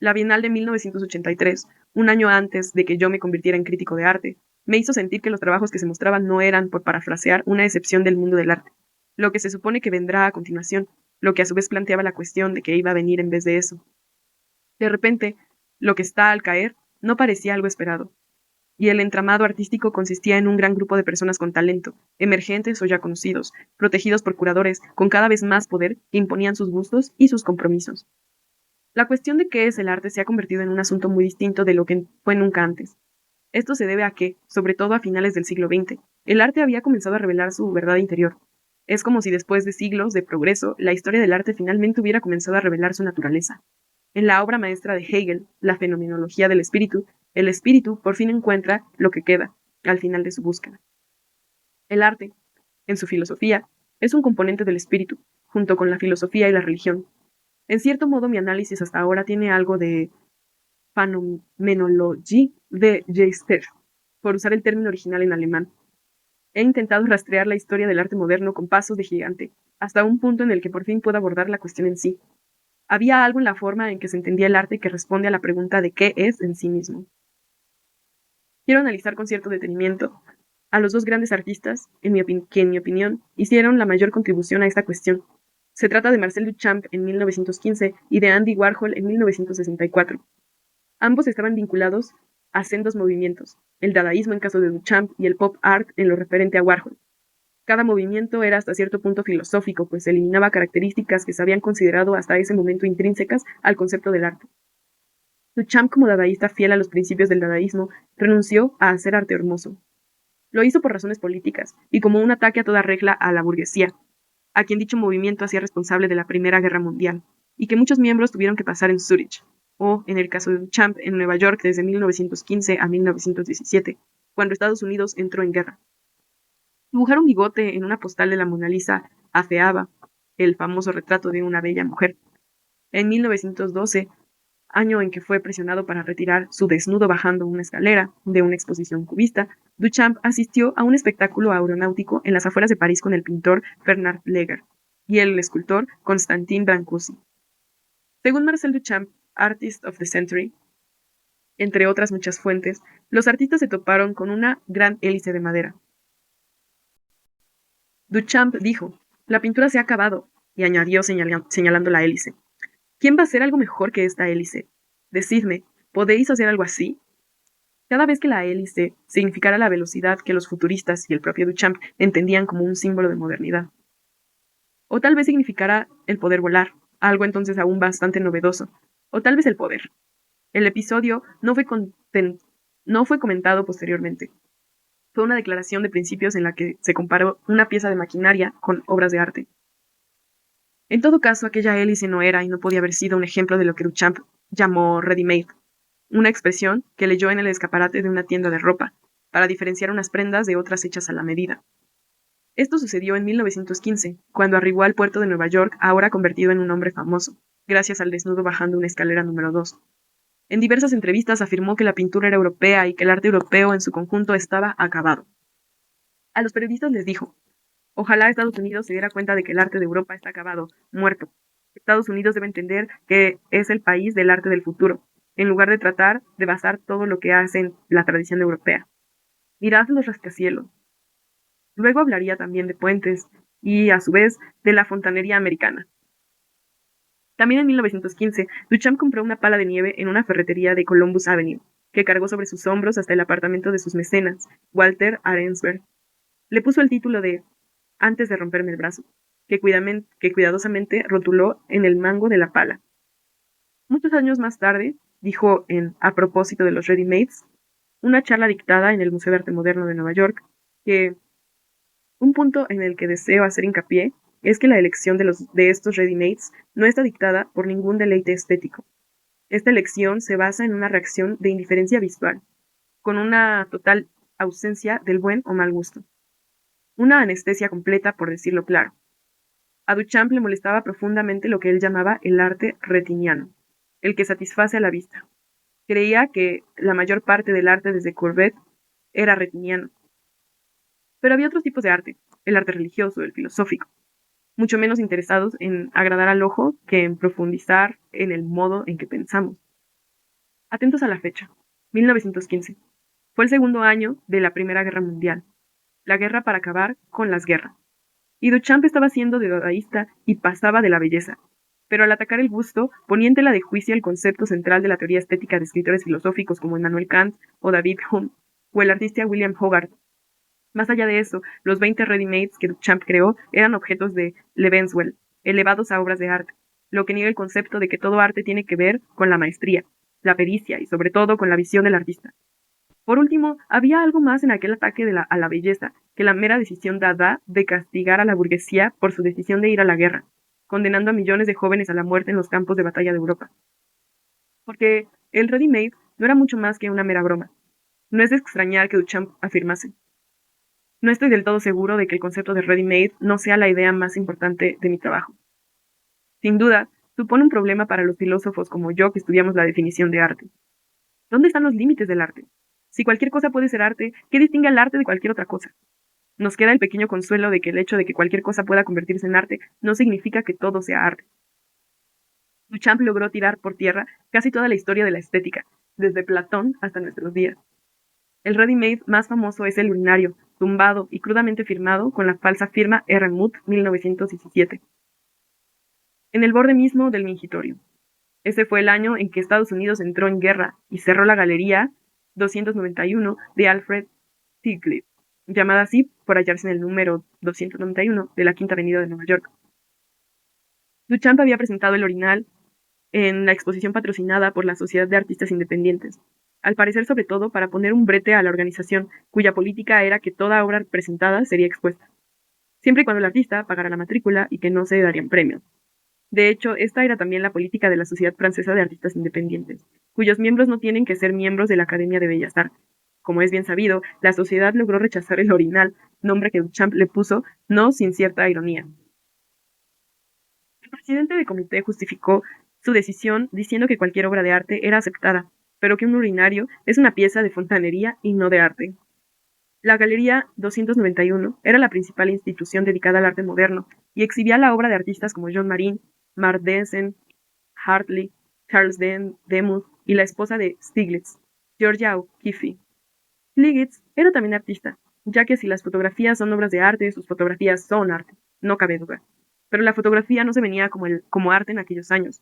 Speaker 1: La Bienal de 1983, un año antes de que yo me convirtiera en crítico de arte, me hizo sentir que los trabajos que se mostraban no eran, por parafrasear, una excepción del mundo del arte, lo que se supone que vendrá a continuación, lo que a su vez planteaba la cuestión de que iba a venir en vez de eso. De repente, lo que está al caer no parecía algo esperado, y el entramado artístico consistía en un gran grupo de personas con talento, emergentes o ya conocidos, protegidos por curadores con cada vez más poder que imponían sus gustos y sus compromisos. La cuestión de qué es el arte se ha convertido en un asunto muy distinto de lo que fue nunca antes. Esto se debe a que, sobre todo a finales del siglo XX, el arte había comenzado a revelar su verdad interior. Es como si después de siglos de progreso, la historia del arte finalmente hubiera comenzado a revelar su naturaleza. En la obra maestra de Hegel, La fenomenología del espíritu, el espíritu por fin encuentra lo que queda, al final de su búsqueda. El arte, en su filosofía, es un componente del espíritu, junto con la filosofía y la religión. En cierto modo, mi análisis hasta ahora tiene algo de Phänomenologie de Geister, por usar el término original en alemán. He intentado rastrear la historia del arte moderno con pasos de gigante, hasta un punto en el que por fin puedo abordar la cuestión en sí. Había algo en la forma en que se entendía el arte que responde a la pregunta de qué es en sí mismo. Quiero analizar con cierto detenimiento a los dos grandes artistas que, en mi opinión, hicieron la mayor contribución a esta cuestión. Se trata de Marcel Duchamp en 1915 y de Andy Warhol en 1964. Ambos estaban vinculados a sendos movimientos, el dadaísmo en caso de Duchamp y el pop art en lo referente a Warhol. Cada movimiento era hasta cierto punto filosófico, pues eliminaba características que se habían considerado hasta ese momento intrínsecas al concepto del arte. Duchamp, como dadaísta fiel a los principios del dadaísmo, renunció a hacer arte hermoso. Lo hizo por razones políticas y como un ataque a toda regla a la burguesía, a quien dicho movimiento hacía responsable de la Primera Guerra Mundial, y que muchos miembros tuvieron que pasar en Zúrich, o, en el caso de Duchamp, en Nueva York desde 1915 a 1917, cuando Estados Unidos entró en guerra. Dibujar un bigote en una postal de la Mona Lisa afeaba el famoso retrato de una bella mujer. En 1912, año en que fue presionado para retirar su desnudo bajando una escalera de una exposición cubista, Duchamp asistió a un espectáculo aeronáutico en las afueras de París con el pintor Bernard Leger y el escultor Constantin Brancusi. Según Marcel Duchamp, Artist of the Century, entre otras muchas fuentes, los artistas se toparon con una gran hélice de madera. Duchamp dijo, la pintura se ha acabado, y añadió señalando la hélice. ¿Quién va a hacer algo mejor que esta hélice? Decidme, ¿podéis hacer algo así? Cada vez que la hélice significara la velocidad que los futuristas y el propio Duchamp entendían como un símbolo de modernidad. O tal vez significara el poder volar, algo entonces aún bastante novedoso. O tal vez el poder. El episodio no fue comentado posteriormente. Fue una declaración de principios en la que se comparó una pieza de maquinaria con obras de arte. En todo caso, aquella hélice no era y no podía haber sido un ejemplo de lo que Duchamp llamó ready-made, una expresión que leyó en el escaparate de una tienda de ropa, para diferenciar unas prendas de otras hechas a la medida. Esto sucedió en 1915, cuando arribó al puerto de Nueva York, ahora convertido en un hombre famoso, gracias al desnudo bajando una escalera número 2. En diversas entrevistas afirmó que la pintura era europea y que el arte europeo en su conjunto estaba acabado. A los periodistas les dijo, ojalá Estados Unidos se diera cuenta de que el arte de Europa está acabado, muerto. Estados Unidos debe entender que es el país del arte del futuro, en lugar de tratar de basar todo lo que hace en la tradición europea. Mirad los rascacielos. Luego hablaría también de puentes y, a su vez, de la fontanería americana. También en 1915, Duchamp compró una pala de nieve en una ferretería de Columbus Avenue, que cargó sobre sus hombros hasta el apartamento de sus mecenas, Walter Arensberg. Le puso el título de Antes de romperme el brazo, que cuidadosamente rotuló en el mango de la pala. Muchos años más tarde, dijo a propósito de los ready-mades, una charla dictada en el Museo de Arte Moderno de Nueva York, que un punto en el que deseo hacer hincapié es que la elección de estos ready-mades no está dictada por ningún deleite estético. Esta elección se basa en una reacción de indiferencia visual, con una total ausencia del buen o mal gusto. Una anestesia completa, por decirlo claro. A Duchamp le molestaba profundamente lo que él llamaba el arte retiniano, el que satisface a la vista. Creía que la mayor parte del arte desde Courbet era retiniano. Pero había otros tipos de arte, el arte religioso, el filosófico, mucho menos interesados en agradar al ojo que en profundizar en el modo en que pensamos. Atentos a la fecha, 1915. Fue el segundo año de la Primera Guerra Mundial, la guerra para acabar con las guerras. Y Duchamp estaba siendo dadaísta y pasaba de la belleza. Pero al atacar el busto, ponía en tela de juicio el concepto central de la teoría estética de escritores filosóficos como Immanuel Kant o David Hume, o el artista William Hogarth. Más allá de eso, los 20 ready-mades que Duchamp creó eran objetos de Lebenswell, elevados a obras de arte, lo que niega el concepto de que todo arte tiene que ver con la maestría, la pericia y sobre todo con la visión del artista. Por último, había algo más en aquel ataque a la belleza que la mera decisión dada de castigar a la burguesía por su decisión de ir a la guerra, condenando a millones de jóvenes a la muerte en los campos de batalla de Europa. Porque el ready-made no era mucho más que una mera broma. No es de extrañar que Duchamp afirmase: no estoy del todo seguro de que el concepto de ready-made no sea la idea más importante de mi trabajo. Sin duda, supone un problema para los filósofos como yo que estudiamos la definición de arte. ¿Dónde están los límites del arte? Si cualquier cosa puede ser arte, ¿qué distingue al arte de cualquier otra cosa? Nos queda el pequeño consuelo de que el hecho de que cualquier cosa pueda convertirse en arte no significa que todo sea arte. Duchamp logró tirar por tierra casi toda la historia de la estética, desde Platón hasta nuestros días. El ready-made más famoso es el urinario, tumbado y crudamente firmado con la falsa firma Herremut 1917. En el borde mismo del mingitorio. Ese fue el año en que Estados Unidos entró en guerra y cerró la galería 291 de Alfred Stieglitz, llamada así por hallarse en el número 291 de la Quinta Avenida de Nueva York. Duchamp había presentado el orinal en la exposición patrocinada por la Sociedad de Artistas Independientes, al parecer sobre todo para poner un brete a la organización, cuya política era que toda obra presentada sería expuesta, siempre y cuando el artista pagara la matrícula y que no se darían premios. De hecho, esta era también la política de la Sociedad Francesa de Artistas Independientes, cuyos miembros no tienen que ser miembros de la Academia de Bellas Artes. Como es bien sabido, la sociedad logró rechazar el Orinal, nombre que Duchamp le puso, no sin cierta ironía. El presidente del comité justificó su decisión diciendo que cualquier obra de arte era aceptada, pero que un urinario es una pieza de fontanería y no de arte. La Galería 291 era la principal institución dedicada al arte moderno y exhibía la obra de artistas como John Marin, Mark Denson, Hartley, Charles Demuth y la esposa de Stiglitz, Georgia O'Keeffe. Stiglitz era también artista, ya que si las fotografías son obras de arte, sus fotografías son arte, no cabe duda. Pero la fotografía no se venía como arte en aquellos años,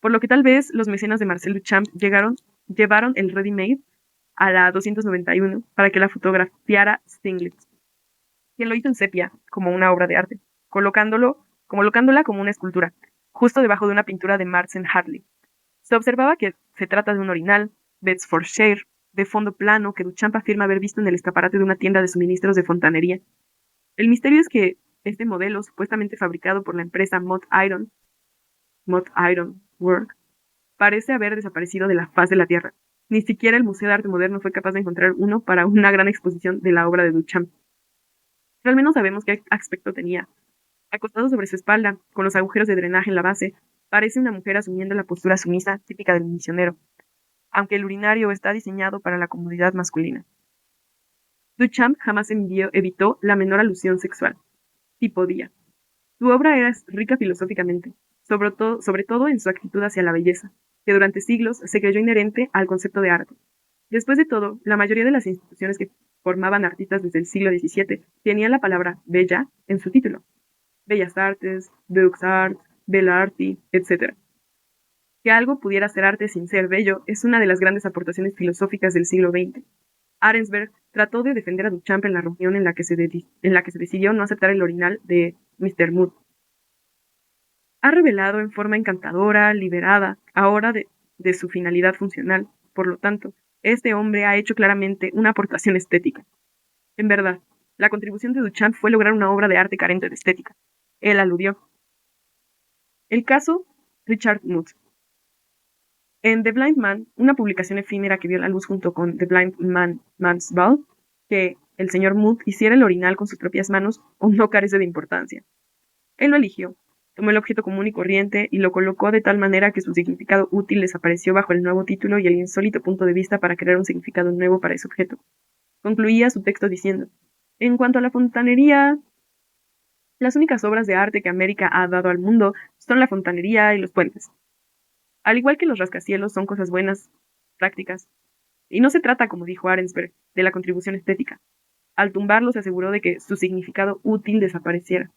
Speaker 1: por lo que tal vez los mecenas de Marcel Duchamp llevaron el ready-made a la 291 para que la fotografiara Stiglitz, quien lo hizo en sepia, como una obra de arte, colocándola como una escultura, justo debajo de una pintura de Marcel Hartley. Se observaba que se trata de un orinal, Bedfordshire, de fondo plano que Duchamp afirma haber visto en el escaparate de una tienda de suministros de fontanería. El misterio es que este modelo, supuestamente fabricado por la empresa Mott Iron Work, parece haber desaparecido de la faz de la Tierra. Ni siquiera el Museo de Arte Moderno fue capaz de encontrar uno para una gran exposición de la obra de Duchamp. Pero al menos sabemos qué aspecto tenía. Acostado sobre su espalda, con los agujeros de drenaje en la base, parece una mujer asumiendo la postura sumisa típica del misionero, aunque el urinario está diseñado para la comodidad masculina. Duchamp jamás evitó la menor alusión sexual. Y podía. Su obra era rica filosóficamente, sobre todo en su actitud hacia la belleza, que durante siglos se creyó inherente al concepto de arte. Después de todo, la mayoría de las instituciones que formaban artistas desde el siglo XVII tenían la palabra bella en su título. Bellas Artes, Beaux Arts, Belle Arti, etc. Que algo pudiera ser arte sin ser bello es una de las grandes aportaciones filosóficas del siglo XX. Arensberg trató de defender a Duchamp en la reunión en la que se decidió no aceptar el orinal de Mr. Mood. Ha revelado en forma encantadora, liberada, ahora de su finalidad funcional. Por lo tanto, este hombre ha hecho claramente una aportación estética. En verdad, la contribución de Duchamp fue lograr una obra de arte carente de estética. Él aludió. El caso Richard Muth. En The Blind Man, una publicación efímera que vio la luz junto con The Blind Man's Ball, que el señor Muth hiciera el orinal con sus propias manos o no carece de importancia. Él lo eligió, tomó el objeto común y corriente y lo colocó de tal manera que su significado útil desapareció bajo el nuevo título y el insólito punto de vista para crear un significado nuevo para ese objeto. Concluía su texto diciendo, en cuanto a la fontanería, las únicas obras de arte que América ha dado al mundo son la fontanería y los puentes. Al igual que los rascacielos son cosas buenas, prácticas. Y no se trata, como dijo Arensberg, de la contribución estética. Al tumbarlo se aseguró de que su significado útil desapareciera.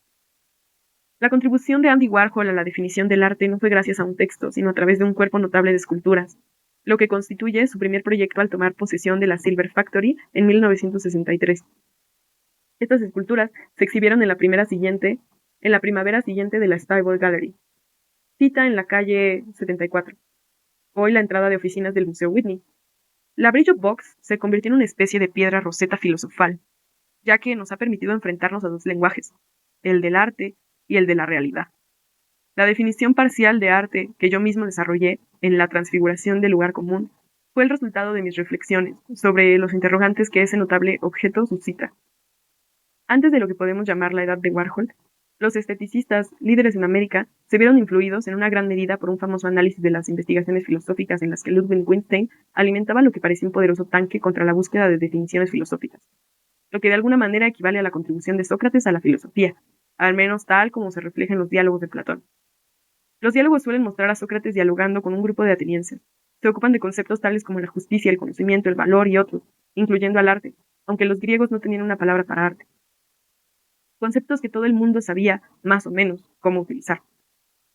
Speaker 1: La contribución de Andy Warhol a la definición del arte no fue gracias a un texto, sino a través de un cuerpo notable de esculturas, lo que constituye su primer proyecto al tomar posesión de la Silver Factory en 1963. Estas esculturas se exhibieron en la primavera siguiente de la Stuyvesant Gallery, cita en la calle 74, hoy la entrada de oficinas del Museo Whitney. La Brillo Box se convirtió en una especie de piedra roseta filosofal, ya que nos ha permitido enfrentarnos a dos lenguajes, el del arte y el de la realidad. La definición parcial de arte que yo mismo desarrollé en la transfiguración del lugar común fue el resultado de mis reflexiones sobre los interrogantes que ese notable objeto suscita. Antes de lo que podemos llamar la edad de Warhol, los esteticistas, líderes en América, se vieron influidos en una gran medida por un famoso análisis de las investigaciones filosóficas en las que Ludwig Wittgenstein alimentaba lo que parecía un poderoso tanque contra la búsqueda de definiciones filosóficas, lo que de alguna manera equivale a la contribución de Sócrates a la filosofía, al menos tal como se refleja en los diálogos de Platón. Los diálogos suelen mostrar a Sócrates dialogando con un grupo de atenienses. Se ocupan de conceptos tales como la justicia, el conocimiento, el valor y otros, incluyendo al arte, aunque los griegos no tenían una palabra para arte. Conceptos que todo el mundo sabía, más o menos, cómo utilizar.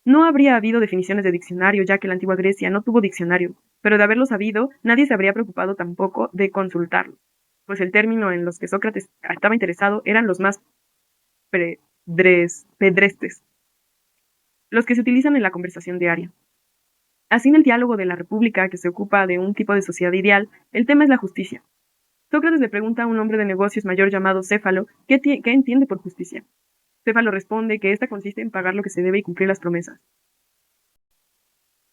Speaker 1: No habría habido definiciones de diccionario, ya que la antigua Grecia no tuvo diccionario, pero de haberlo sabido, nadie se habría preocupado tampoco de consultarlo, pues el término en los que Sócrates estaba interesado eran los más pedrestres, los que se utilizan en la conversación diaria. Así en el diálogo de la República, que se ocupa de un tipo de sociedad ideal, el tema es la justicia. Sócrates le pregunta a un hombre de negocios mayor llamado Céfalo qué entiende por justicia. Céfalo responde que esta consiste en pagar lo que se debe y cumplir las promesas.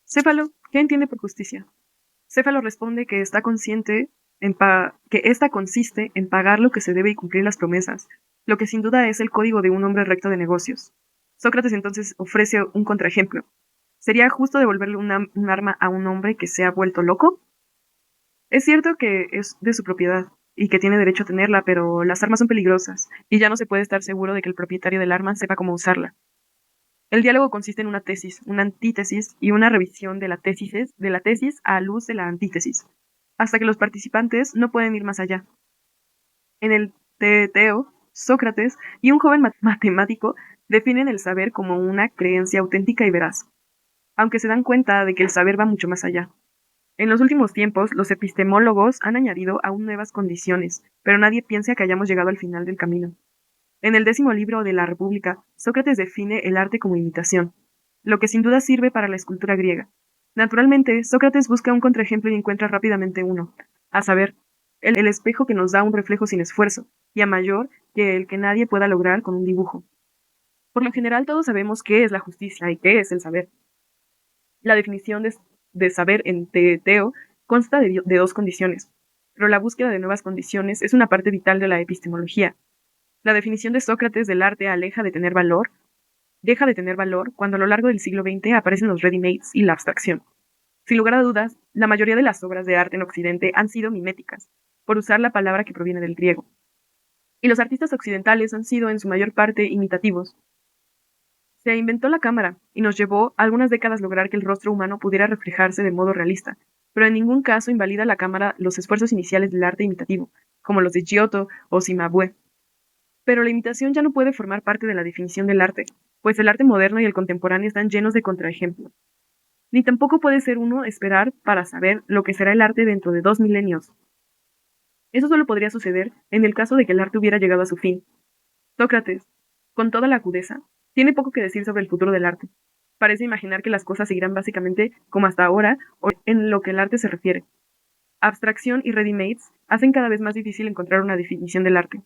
Speaker 1: Céfalo, ¿qué entiende por justicia? Céfalo responde que esta consiste en pagar lo que se debe y cumplir las promesas, lo que sin duda es el código de un hombre recto de negocios. Sócrates entonces ofrece un contraejemplo. ¿Sería justo devolverle un arma a un hombre que se ha vuelto loco? Es cierto que es de su propiedad y que tiene derecho a tenerla, pero las armas son peligrosas y ya no se puede estar seguro de que el propietario del arma sepa cómo usarla. El diálogo consiste en una tesis, una antítesis y una revisión de la tesis a luz de la antítesis, hasta que los participantes no pueden ir más allá. En el Teteo, Sócrates y un joven matemático definen el saber como una creencia auténtica y veraz, aunque se dan cuenta de que el saber va mucho más allá. En los últimos tiempos, los epistemólogos han añadido aún nuevas condiciones, pero nadie piensa que hayamos llegado al final del camino. En el 10º libro de la República, Sócrates define el arte como imitación, lo que sin duda sirve para la escultura griega. Naturalmente, Sócrates busca un contraejemplo y encuentra rápidamente uno, a saber, el espejo que nos da un reflejo sin esfuerzo, y a mayor que el que nadie pueda lograr con un dibujo. Por lo general todos sabemos qué es la justicia y qué es el saber. La definición de saber en Teteo consta de dos condiciones, pero la búsqueda de nuevas condiciones es una parte vital de la epistemología. La definición de Sócrates del arte deja de tener valor cuando a lo largo del siglo XX aparecen los ready-mades y la abstracción. Sin lugar a dudas, la mayoría de las obras de arte en Occidente han sido miméticas, por usar la palabra que proviene del griego. Y los artistas occidentales han sido en su mayor parte imitativos. Se inventó la cámara y nos llevó algunas décadas lograr que el rostro humano pudiera reflejarse de modo realista, pero en ningún caso invalida la cámara los esfuerzos iniciales del arte imitativo, como los de Giotto o Cimabue. Pero la imitación ya no puede formar parte de la definición del arte, pues el arte moderno y el contemporáneo están llenos de contraejemplos. Ni tampoco puede ser uno esperar para saber lo que será el arte dentro de 2 milenios. Eso solo podría suceder en el caso de que el arte hubiera llegado a su fin. Sócrates, con toda la agudeza, tiene poco que decir sobre el futuro del arte. Parece imaginar que las cosas seguirán básicamente como hasta ahora o en lo que el arte se refiere. Abstracción y ready-mades hacen cada vez más difícil encontrar una definición del arte.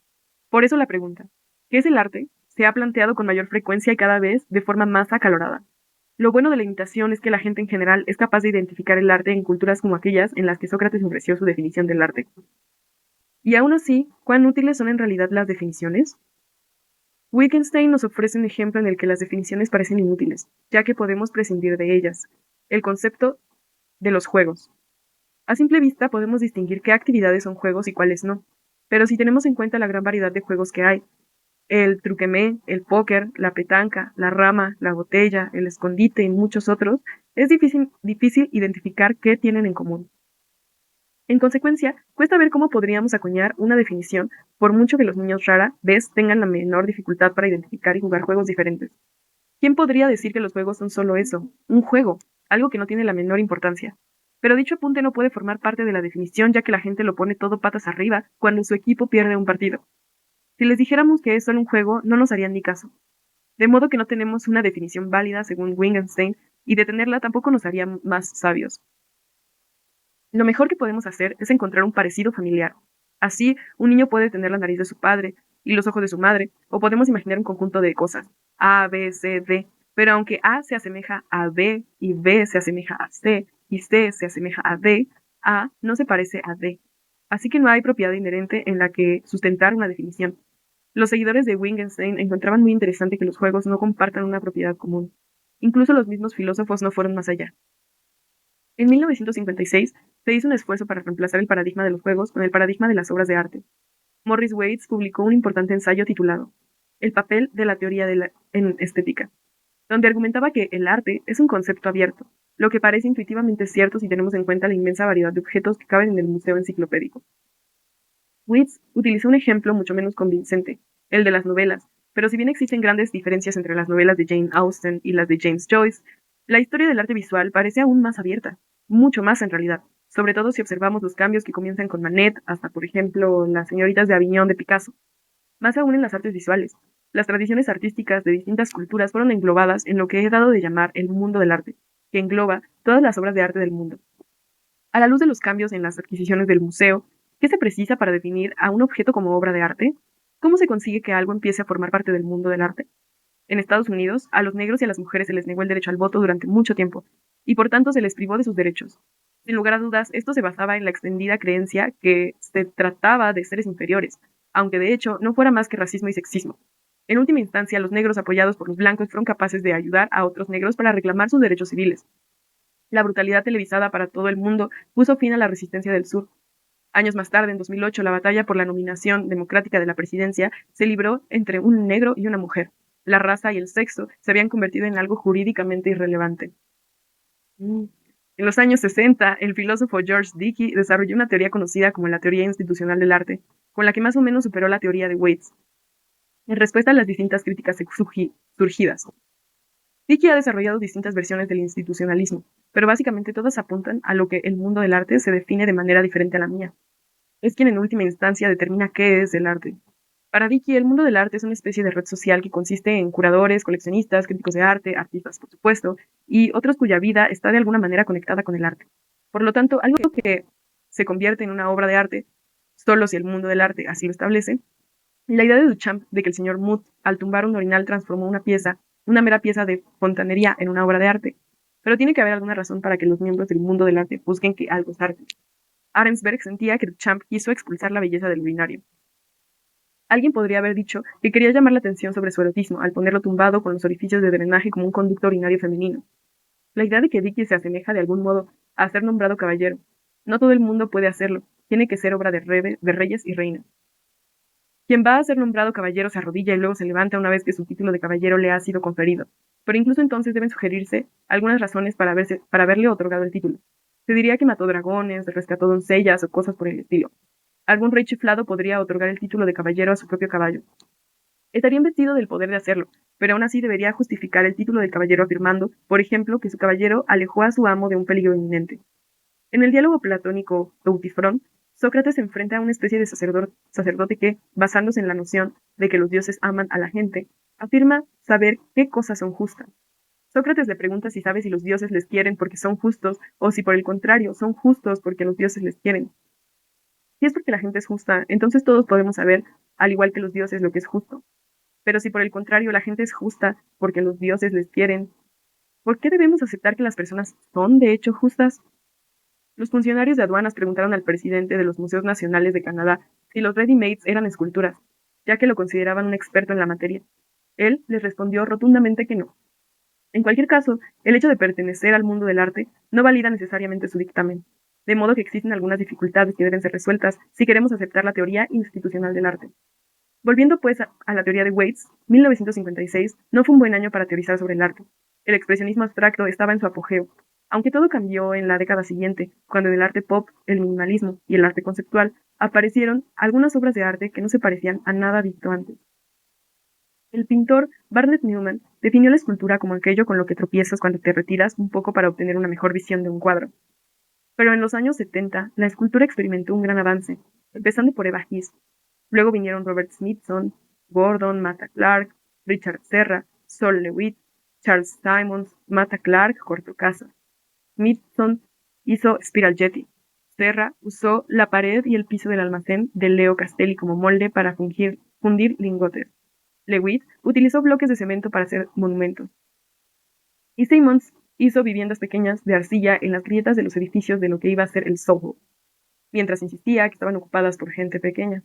Speaker 1: Por eso la pregunta, ¿qué es el arte?, se ha planteado con mayor frecuencia y cada vez de forma más acalorada. Lo bueno de la imitación es que la gente en general es capaz de identificar el arte en culturas como aquellas en las que Sócrates ofreció su definición del arte. Y aún así, ¿cuán útiles son en realidad las definiciones? Wittgenstein nos ofrece un ejemplo en el que las definiciones parecen inútiles, ya que podemos prescindir de ellas. El concepto de los juegos. A simple vista podemos distinguir qué actividades son juegos y cuáles no, pero si tenemos en cuenta la gran variedad de juegos que hay, el truquemé, el póker, la petanca, la rama, la botella, el escondite y muchos otros, es difícil identificar qué tienen en común. En consecuencia, cuesta ver cómo podríamos acuñar una definición, por mucho que los niños rara vez tengan la menor dificultad para identificar y jugar juegos diferentes. ¿Quién podría decir que los juegos son solo eso, un juego, algo que no tiene la menor importancia? Pero dicho apunte no puede formar parte de la definición ya que la gente lo pone todo patas arriba cuando su equipo pierde un partido. Si les dijéramos que es solo un juego, no nos harían ni caso. De modo que no tenemos una definición válida según Wittgenstein, y de tenerla tampoco nos haría más sabios. Lo mejor que podemos hacer es encontrar un parecido familiar. Así, un niño puede tener la nariz de su padre y los ojos de su madre, o podemos imaginar un conjunto de cosas, A, B, C, D, pero aunque A se asemeja a B y B se asemeja a C y C se asemeja a D, A no se parece a D. Así que no hay propiedad inherente en la que sustentar una definición. Los seguidores de Wittgenstein encontraban muy interesante que los juegos no compartan una propiedad común. Incluso los mismos filósofos no fueron más allá. En 1956 se hizo un esfuerzo para reemplazar el paradigma de los juegos con el paradigma de las obras de arte. Morris Waits publicó un importante ensayo titulado El papel de la teoría en estética, donde argumentaba que el arte es un concepto abierto, lo que parece intuitivamente cierto si tenemos en cuenta la inmensa variedad de objetos que caben en el museo enciclopédico. Waits utilizó un ejemplo mucho menos convincente, el de las novelas, pero si bien existen grandes diferencias entre las novelas de Jane Austen y las de James Joyce, la historia del arte visual parece aún más abierta, mucho más en realidad, sobre todo si observamos los cambios que comienzan con Manet hasta, por ejemplo, las señoritas de Aviñón de Picasso. Más aún en las artes visuales, las tradiciones artísticas de distintas culturas fueron englobadas en lo que he dado de llamar el mundo del arte. que engloba todas las obras de arte del mundo. A la luz de los cambios en las adquisiciones del museo, ¿qué se precisa para definir a un objeto como obra de arte? ¿Cómo se consigue que algo empiece a formar parte del mundo del arte? En Estados Unidos, a los negros y a las mujeres se les negó el derecho al voto durante mucho tiempo, y por tanto se les privó de sus derechos. Sin lugar a dudas, esto se basaba en la extendida creencia que se trataba de seres inferiores, aunque de hecho no fuera más que racismo y sexismo. En última instancia, los negros apoyados por los blancos fueron capaces de ayudar a otros negros para reclamar sus derechos civiles. La brutalidad televisada para todo el mundo puso fin a la resistencia del sur. Años más tarde, en 2008, la batalla por la nominación democrática de la presidencia se libró entre un negro y una mujer. La raza y el sexo se habían convertido en algo jurídicamente irrelevante. En los años 60, el filósofo George Dickey desarrolló una teoría conocida como la teoría institucional del arte, con la que más o menos superó la teoría de Waits, en respuesta a las distintas críticas surgidas. Dickey ha desarrollado distintas versiones del institucionalismo, pero básicamente todas apuntan a lo que el mundo del arte se define de manera diferente a la mía. Es quien en última instancia determina qué es el arte. Para Dickey, el mundo del arte es una especie de red social que consiste en curadores, coleccionistas, críticos de arte, artistas, por supuesto, y otros cuya vida está de alguna manera conectada con el arte. Por lo tanto, algo que se convierte en una obra de arte, solo si el mundo del arte así lo establece, la idea de Duchamp de que el señor Muth, al tumbar un orinal, transformó una mera pieza de fontanería, en una obra de arte. Pero tiene que haber alguna razón para que los miembros del mundo del arte busquen que algo es arte. Arensberg sentía que Duchamp quiso expulsar la belleza del urinario. Alguien podría haber dicho que quería llamar la atención sobre su erotismo al ponerlo tumbado con los orificios de drenaje como un conducto urinario femenino. La idea de que Dickey se asemeja de algún modo a ser nombrado caballero. No todo el mundo puede hacerlo, tiene que ser obra de reyes y reinas. Quien va a ser nombrado caballero se arrodilla y luego se levanta una vez que su título de caballero le ha sido conferido, pero incluso entonces deben sugerirse algunas razones para haberle otorgado el título. Se diría que mató dragones, rescató doncellas o cosas por el estilo. Algún rey chiflado podría otorgar el título de caballero a su propio caballo. Estaría investido del poder de hacerlo, pero aún así debería justificar el título de caballero afirmando, por ejemplo, que su caballero alejó a su amo de un peligro inminente. En el diálogo platónico Teutifrón, Sócrates se enfrenta a una especie de sacerdote que, basándose en la noción de que los dioses aman a la gente, afirma saber qué cosas son justas. Sócrates le pregunta si sabe si los dioses les quieren porque son justos o si por el contrario son justos porque los dioses les quieren. Si es porque la gente es justa, entonces todos podemos saber, al igual que los dioses, lo que es justo. Pero si por el contrario la gente es justa porque los dioses les quieren, ¿por qué debemos aceptar que las personas son de hecho justas? Los funcionarios de aduanas preguntaron al presidente de los Museos Nacionales de Canadá si los ready-mades eran esculturas, ya que lo consideraban un experto en la materia. Él les respondió rotundamente que no. En cualquier caso, el hecho de pertenecer al mundo del arte no valida necesariamente su dictamen, de modo que existen algunas dificultades que deben ser resueltas si queremos aceptar la teoría institucional del arte. Volviendo pues a la teoría de Waits, 1956 no fue un buen año para teorizar sobre el arte. El expresionismo abstracto estaba en su apogeo, aunque todo cambió en la década siguiente, cuando en el arte pop, el minimalismo y el arte conceptual aparecieron algunas obras de arte que no se parecían a nada visto antes. El pintor Barnett Newman definió la escultura como aquello con lo que tropiezas cuando te retiras un poco para obtener una mejor visión de un cuadro. Pero en los años 70, la escultura experimentó un gran avance, empezando por Eva His. Luego vinieron Robert Smithson, Gordon, Mata Clark, Richard Serra, Sol Lewitt, Charles Simons, Mata Clark, Cortocasa. Smithson hizo Spiral Jetty. Serra usó la pared y el piso del almacén de Leo Castelli como molde para fundir lingotes. Lewitt utilizó bloques de cemento para hacer monumentos. Y Simons hizo viviendas pequeñas de arcilla en las grietas de los edificios de lo que iba a ser el Soho, mientras insistía que estaban ocupadas por gente pequeña.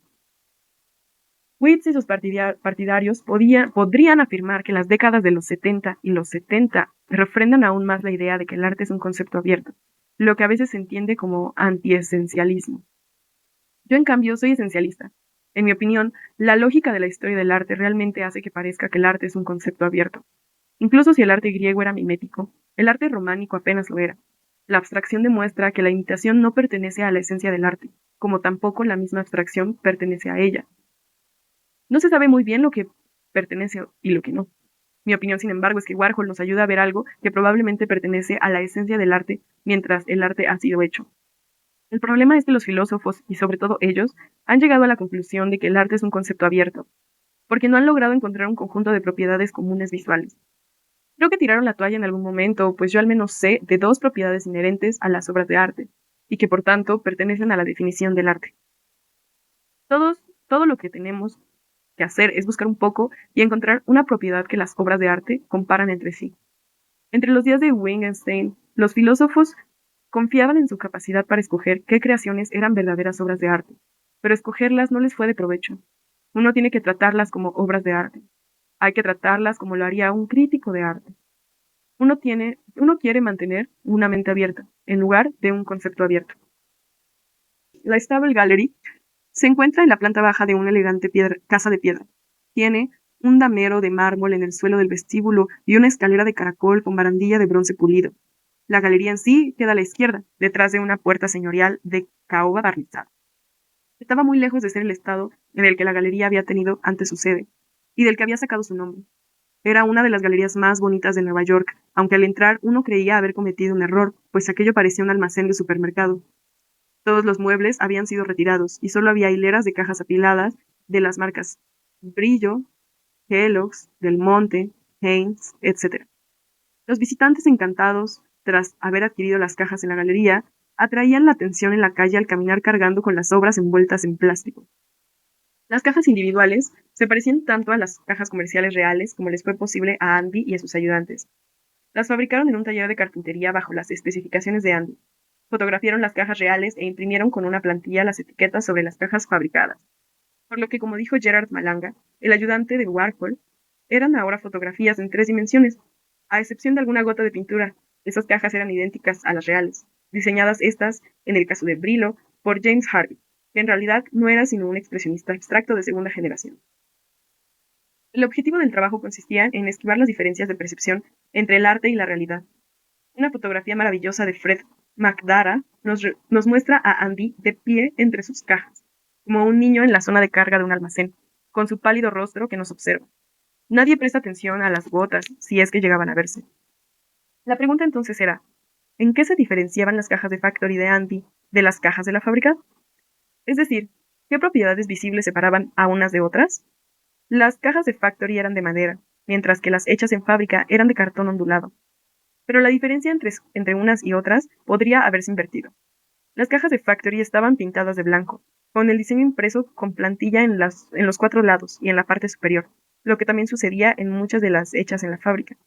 Speaker 1: Waits y sus partidarios podrían afirmar que las décadas de los 70 y los 70 refrendan aún más la idea de que el arte es un concepto abierto, lo que a veces se entiende como antiesencialismo. Yo, en cambio, soy esencialista. En mi opinión, la lógica de la historia del arte realmente hace que parezca que el arte es un concepto abierto. Incluso si el arte griego era mimético, el arte románico apenas lo era. La abstracción demuestra que la imitación no pertenece a la esencia del arte, como tampoco la misma abstracción pertenece a ella. No se sabe muy bien lo que pertenece y lo que no. Mi opinión, sin embargo, es que Warhol nos ayuda a ver algo que probablemente pertenece a la esencia del arte mientras el arte ha sido hecho. El problema es que los filósofos, y sobre todo ellos, han llegado a la conclusión de que el arte es un concepto abierto, porque no han logrado encontrar un conjunto de propiedades comunes visuales. Creo que tiraron la toalla en algún momento, pues yo al menos sé de dos propiedades inherentes a las obras de arte, y que por tanto pertenecen a la definición del arte. Todo lo que tenemos que hacer es buscar un poco y encontrar una propiedad que las obras de arte comparan entre sí. Entre los días de Wittgenstein, los filósofos confiaban en su capacidad para escoger qué creaciones eran verdaderas obras de arte, pero escogerlas no les fue de provecho. Uno tiene que tratarlas como obras de arte. Hay que tratarlas como lo haría un crítico de arte. Uno quiere mantener una mente abierta, en lugar de un concepto abierto. La Stable Gallery se encuentra en la planta baja de una elegante casa de piedra. Tiene un damero de mármol en el suelo del vestíbulo y una escalera de caracol con barandilla de bronce pulido. La galería en sí queda a la izquierda, detrás de una puerta señorial de caoba barnizada. Estaba muy lejos de ser el estado en el que la galería había tenido antes su sede, y del que había sacado su nombre. Era una de las galerías más bonitas de Nueva York, aunque al entrar uno creía haber cometido un error, pues aquello parecía un almacén de supermercado. Todos los muebles habían sido retirados y solo había hileras de cajas apiladas de las marcas Brillo, Kellogg's, Del Monte, Heinz, etc. Los visitantes encantados, tras haber adquirido las cajas en la galería, atraían la atención en la calle al caminar cargando con las obras envueltas en plástico. Las cajas individuales se parecían tanto a las cajas comerciales reales como les fue posible a Andy y a sus ayudantes. Las fabricaron en un taller de carpintería bajo las especificaciones de Andy. Fotografiaron las cajas reales e imprimieron con una plantilla las etiquetas sobre las cajas fabricadas. Por lo que, como dijo Gerard Malanga, el ayudante de Warhol, eran ahora fotografías en 3 dimensiones, a excepción de alguna gota de pintura. Esas cajas eran idénticas a las reales, diseñadas estas, en el caso de Brillo, por James Harvey, que en realidad no era sino un expresionista abstracto de segunda generación. El objetivo del trabajo consistía en esquivar las diferencias de percepción entre el arte y la realidad. Una fotografía maravillosa de Fred McDara nos muestra a Andy de pie entre sus cajas, como un niño en la zona de carga de un almacén, con su pálido rostro que nos observa. Nadie presta atención a las gotas, si es que llegaban a verse. La pregunta entonces era, ¿en qué se diferenciaban las cajas de Factory de Andy de las cajas de la fábrica? Es decir, ¿qué propiedades visibles separaban a unas de otras? Las cajas de Factory eran de madera, mientras que las hechas en fábrica eran de cartón ondulado. Pero la diferencia entre unas y otras podría haberse invertido. Las cajas de Factory estaban pintadas de blanco, con el diseño impreso con plantilla en los 4 lados y en la parte superior, lo que también sucedía en muchas de las hechas en la fábrica.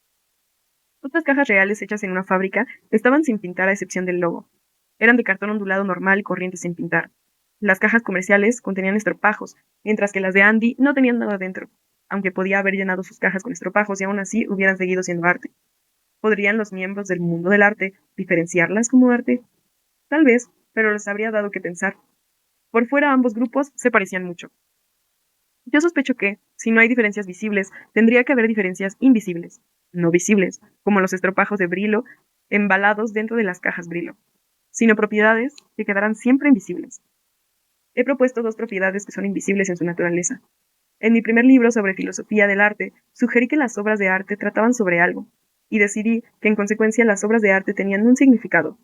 Speaker 1: Otras cajas reales hechas en una fábrica estaban sin pintar a excepción del logo. Eran de cartón ondulado normal y corriente sin pintar. Las cajas comerciales contenían estropajos, mientras que las de Andy no tenían nada dentro, aunque podía haber llenado sus cajas con estropajos y aún así hubieran seguido siendo arte. ¿Podrían los miembros del mundo del arte diferenciarlas como arte? Tal vez, pero les habría dado que pensar. Por fuera ambos grupos se parecían mucho. Yo sospecho que, si no hay diferencias visibles, tendría que haber diferencias invisibles, no visibles, como los estropajos de Brillo embalados dentro de las cajas Brillo, sino propiedades que quedarán siempre invisibles. He propuesto 2 propiedades que son invisibles en su naturaleza. En mi primer libro sobre filosofía del arte, sugerí que las obras de arte trataban sobre algo, y decidí que en consecuencia las obras de arte tenían un significado.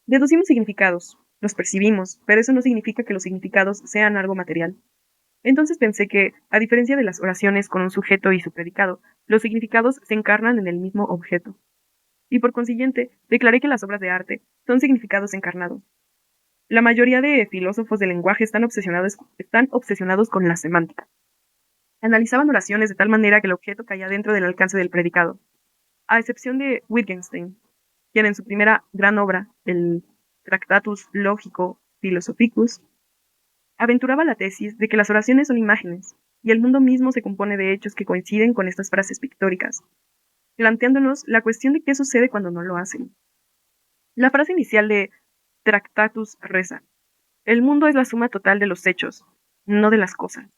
Speaker 1: Deducimos significados, los percibimos, pero eso no significa que los significados sean algo material. Entonces pensé que, a diferencia de las oraciones con un sujeto y su predicado, los significados se encarnan en el mismo objeto. Y por consiguiente, declaré que las obras de arte son significados encarnados. La mayoría de filósofos del lenguaje están obsesionados con la semántica. Analizaban oraciones de tal manera que el objeto caía dentro del alcance del predicado, a excepción de Wittgenstein, quien en su primera gran obra, el Tractatus Logico Philosophicus, aventuraba la tesis de que las oraciones son imágenes, y el mundo mismo se compone de hechos que coinciden con estas frases pictóricas, planteándonos la cuestión de qué sucede cuando no lo hacen. La frase inicial de Tractatus reza: el mundo es la suma total de los hechos, no de las cosas.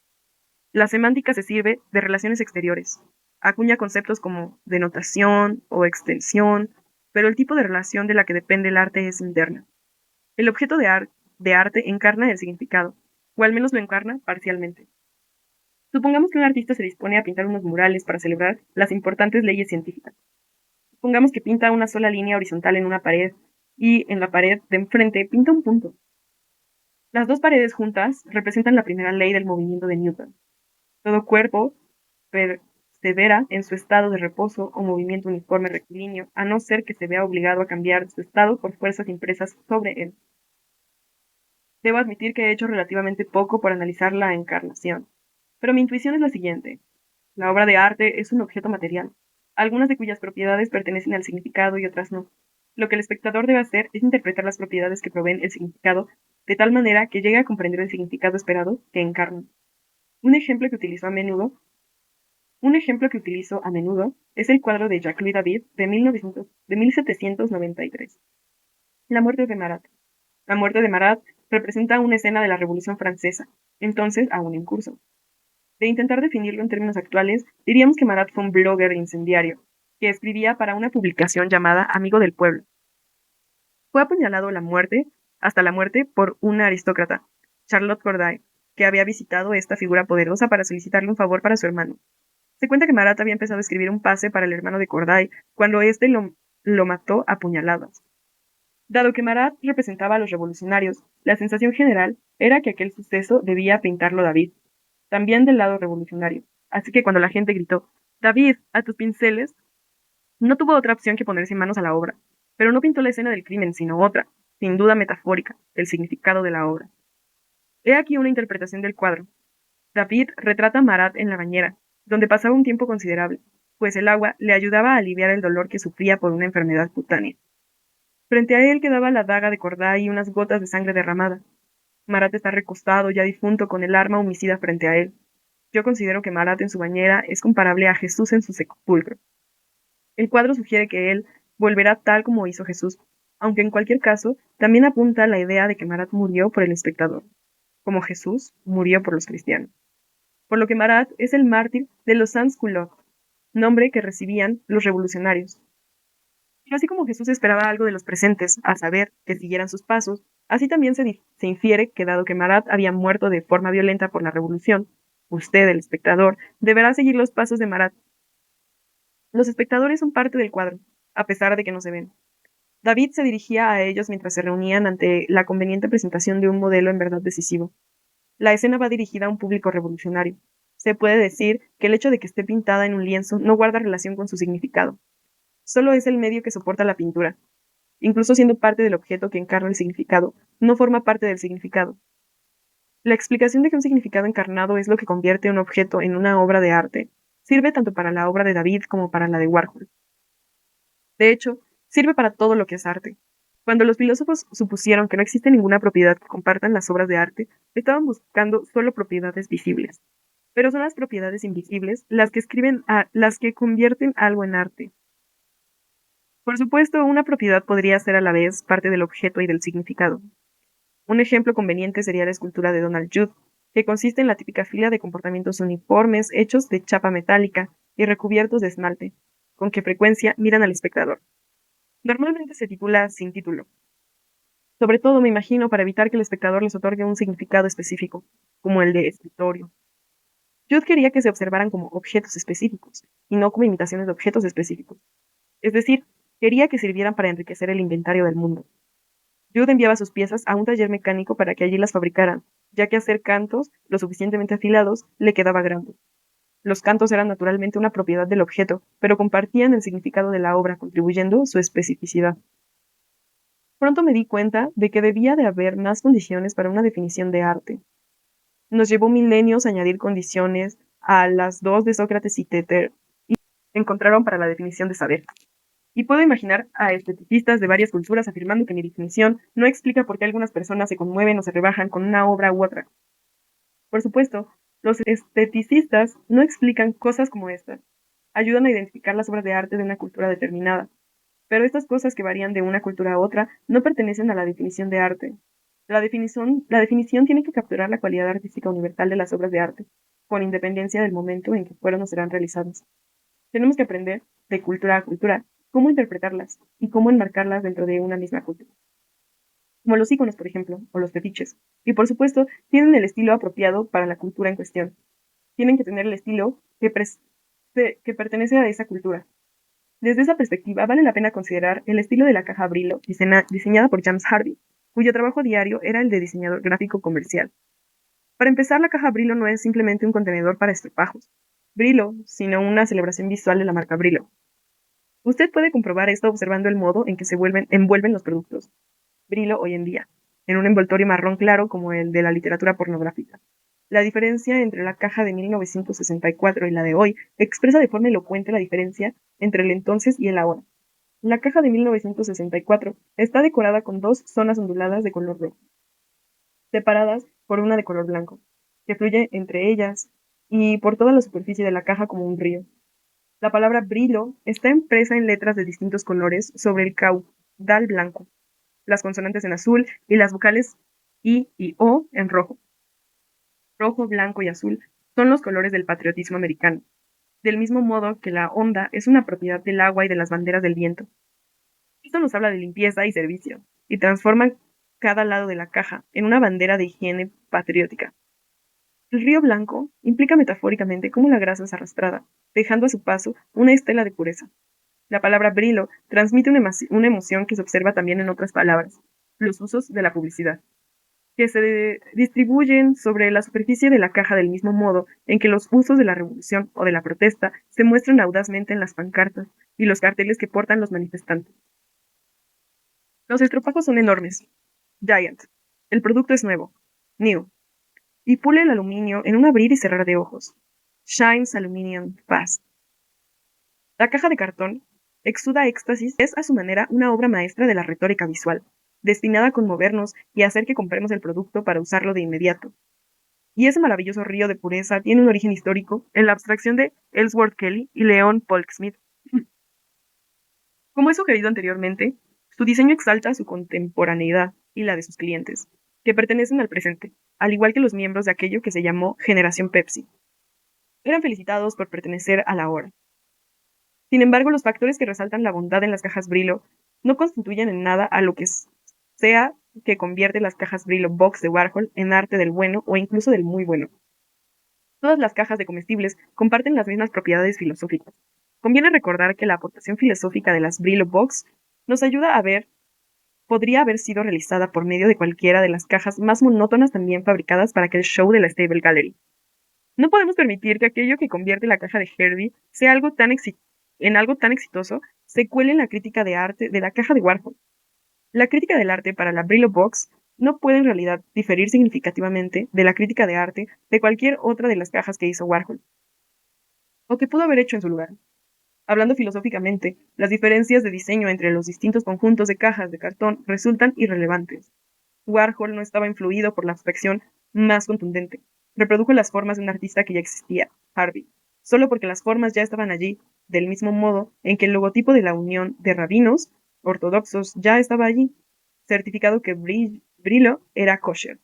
Speaker 1: La semántica se sirve de relaciones exteriores, acuña conceptos como denotación o extensión, pero el tipo de relación de la que depende el arte es interna. El objeto de arte encarna el significado, o al menos lo encarna parcialmente. Supongamos que un artista se dispone a pintar unos murales para celebrar las importantes leyes científicas. Supongamos que pinta una sola línea horizontal en una pared y en la pared de enfrente pinta un punto. Las 2 paredes juntas representan la primera ley del movimiento de Newton. Todo cuerpo persevera en su estado de reposo o movimiento uniforme rectilíneo, a no ser que se vea obligado a cambiar su estado por fuerzas impresas sobre él. Debo admitir que he hecho relativamente poco por analizar la encarnación, pero mi intuición es la siguiente. La obra de arte es un objeto material, algunas de cuyas propiedades pertenecen al significado y otras no. Lo que el espectador debe hacer es interpretar las propiedades que proveen el significado de tal manera que llegue a comprender el significado esperado que encarnan. Un ejemplo que utilizo a menudo es el cuadro de Jacques-Louis David de 1793, La muerte de Marat. La muerte de Marat representa una escena de la Revolución Francesa, entonces aún en curso. De intentar definirlo en términos actuales, diríamos que Marat fue un blogger incendiario, que escribía para una publicación llamada Amigo del Pueblo. Fue apuñalado hasta la muerte, por una aristócrata, Charlotte Corday, que había visitado esta figura poderosa para solicitarle un favor para su hermano. Se cuenta que Marat había empezado a escribir un pase para el hermano de Corday cuando éste lo mató a puñaladas. Dado que Marat representaba a los revolucionarios, la sensación general era que aquel suceso debía pintarlo David, también del lado revolucionario. Así que cuando la gente gritó, David, a tus pinceles, no tuvo otra opción que ponerse manos a la obra, pero no pintó la escena del crimen, sino otra, sin duda metafórica, del significado de la obra. He aquí una interpretación del cuadro. David retrata a Marat en la bañera, donde pasaba un tiempo considerable, pues el agua le ayudaba a aliviar el dolor que sufría por una enfermedad cutánea. Frente a él quedaba la daga de Corday y unas gotas de sangre derramada. Marat está recostado, ya difunto, con el arma homicida frente a él. Yo considero que Marat en su bañera es comparable a Jesús en su sepulcro. El cuadro sugiere que él volverá tal como hizo Jesús, aunque en cualquier caso también apunta a la idea de que Marat murió por el espectador, como Jesús murió por los cristianos. Por lo que Marat es el mártir de los sans-culottes, nombre que recibían los revolucionarios. Pero así como Jesús esperaba algo de los presentes, a saber, que siguieran sus pasos, así también se infiere que dado que Marat había muerto de forma violenta por la revolución, usted, el espectador, deberá seguir los pasos de Marat. Los espectadores son parte del cuadro, a pesar de que no se ven. David se dirigía a ellos mientras se reunían ante la conveniente presentación de un modelo en verdad decisivo. La escena va dirigida a un público revolucionario. Se puede decir que el hecho de que esté pintada en un lienzo no guarda relación con su significado. Solo es el medio que soporta la pintura. Incluso siendo parte del objeto que encarna el significado, no forma parte del significado. La explicación de que un significado encarnado es lo que convierte un objeto en una obra de arte sirve tanto para la obra de David como para la de Warhol. De hecho, sirve para todo lo que es arte. Cuando los filósofos supusieron que no existe ninguna propiedad que compartan las obras de arte, estaban buscando solo propiedades visibles. Pero son las propiedades invisibles las que convierten algo en arte. Por supuesto, una propiedad podría ser a la vez parte del objeto y del significado. Un ejemplo conveniente sería la escultura de Donald Judd, que consiste en la típica fila de comportamientos uniformes hechos de chapa metálica y recubiertos de esmalte, con qué frecuencia miran al espectador. Normalmente se titula sin título. Sobre todo, me imagino, para evitar que el espectador les otorgue un significado específico, como el de escritorio. Judd quería que se observaran como objetos específicos, y no como imitaciones de objetos específicos. Es decir, quería que sirvieran para enriquecer el inventario del mundo. Judd enviaba sus piezas a un taller mecánico para que allí las fabricaran, ya que hacer cantos lo suficientemente afilados le quedaba grande. Los cantos eran naturalmente una propiedad del objeto, pero compartían el significado de la obra, contribuyendo su especificidad. Pronto me di cuenta de que debía de haber más condiciones para una definición de arte. Nos llevó milenios añadir condiciones a las dos de Sócrates y Téter y encontraron para la definición de saber. Y puedo imaginar a esteticistas de varias culturas afirmando que mi definición no explica por qué algunas personas se conmueven o se rebajan con una obra u otra. Por supuesto, los esteticistas no explican cosas como estas. Ayudan a identificar las obras de arte de una cultura determinada. Pero estas cosas que varían de una cultura a otra no pertenecen a la definición de arte. La definición tiene que capturar la cualidad artística universal de las obras de arte, con independencia del momento en que fueron o serán realizadas. Tenemos que aprender, de cultura a cultura, cómo interpretarlas y cómo enmarcarlas dentro de una misma cultura. Como los iconos, por ejemplo, o los fetiches. Y por supuesto, tienen el estilo apropiado para la cultura en cuestión. Tienen que tener el estilo que pertenece a esa cultura. Desde esa perspectiva, vale la pena considerar el estilo de la caja Brillo, diseñada por James Hardy, cuyo trabajo diario era el de diseñador gráfico comercial. Para empezar, la caja Brillo no es simplemente un contenedor para estropajos. Brillo, sino una celebración visual de la marca Brillo. Usted puede comprobar esto observando el modo en que envuelven los productos Brillo hoy en día, en un envoltorio marrón claro como el de la literatura pornográfica. La diferencia entre la caja de 1964 y la de hoy expresa de forma elocuente la diferencia entre el entonces y el ahora. La caja de 1964 está decorada con dos zonas onduladas de color rojo, separadas por una de color blanco, que fluye entre ellas y por toda la superficie de la caja como un río. La palabra brillo está impresa en letras de distintos colores sobre el caudal blanco, las consonantes en azul y las vocales I y O en rojo. Rojo, blanco y azul son los colores del patriotismo americano, del mismo modo que la onda es una propiedad del agua y de las banderas del viento. Esto nos habla de limpieza y servicio, y transforma cada lado de la caja en una bandera de higiene patriótica. El río blanco implica metafóricamente cómo la grasa es arrastrada, dejando a su paso una estela de pureza. La palabra brillo transmite una emoción que se observa también en otras palabras, los usos de la publicidad, que se distribuyen sobre la superficie de la caja del mismo modo en que los usos de la revolución o de la protesta se muestran audazmente en las pancartas y los carteles que portan los manifestantes. Los estropajos son enormes. Giant. El producto es nuevo. New. Y pule el aluminio en un abrir y cerrar de ojos. Shines Aluminium Fast. La caja de cartón exuda éxtasis, es a su manera una obra maestra de la retórica visual, destinada a conmovernos y a hacer que compremos el producto para usarlo de inmediato. Y ese maravilloso río de pureza tiene un origen histórico en la abstracción de Ellsworth Kelly y Leon Polksmith. Como he sugerido anteriormente, su diseño exalta su contemporaneidad y la de sus clientes, que pertenecen al presente, al igual que los miembros de aquello que se llamó Generación Pepsi. Eran felicitados por pertenecer a la hora. Sin embargo, los factores que resaltan la bondad en las cajas Brillo no constituyen en nada a lo que sea que convierte las cajas Brillo Box de Warhol en arte del bueno o incluso del muy bueno. Todas las cajas de comestibles comparten las mismas propiedades filosóficas. Conviene recordar que la aportación filosófica de las Brillo Box nos ayuda a ver podría haber sido realizada por medio de cualquiera de las cajas más monótonas también fabricadas para aquel show de la Stable Gallery. No podemos permitir que aquello que convierte la caja de Herbie sea algo en algo tan exitoso se cuele en la crítica de arte de la caja de Warhol. La crítica del arte para la Brillo Box no puede en realidad diferir significativamente de la crítica de arte de cualquier otra de las cajas que hizo Warhol, o que pudo haber hecho en su lugar. Hablando filosóficamente, las diferencias de diseño entre los distintos conjuntos de cajas de cartón resultan irrelevantes. Warhol no estaba influido por la abstracción más contundente. Reprodujo las formas de un artista que ya existía, Harvey, solo porque las formas ya estaban allí, del mismo modo en que el logotipo de la Unión de Rabinos Ortodoxos ya estaba allí, certificado que Brillo era kosher,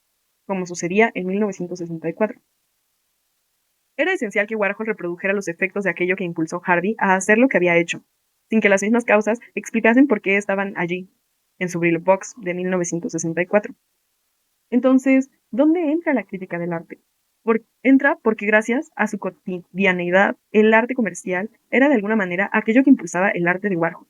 Speaker 1: como sucedía en 1964. Era esencial que Warhol reprodujera los efectos de aquello que impulsó Harvey a hacer lo que había hecho, sin que las mismas causas explicasen por qué estaban allí, en su Brillo Box de 1964. Entonces, ¿dónde entra la crítica del arte? Entra porque gracias a su cotidianeidad, el arte comercial era de alguna manera aquello que impulsaba el arte de Warhol.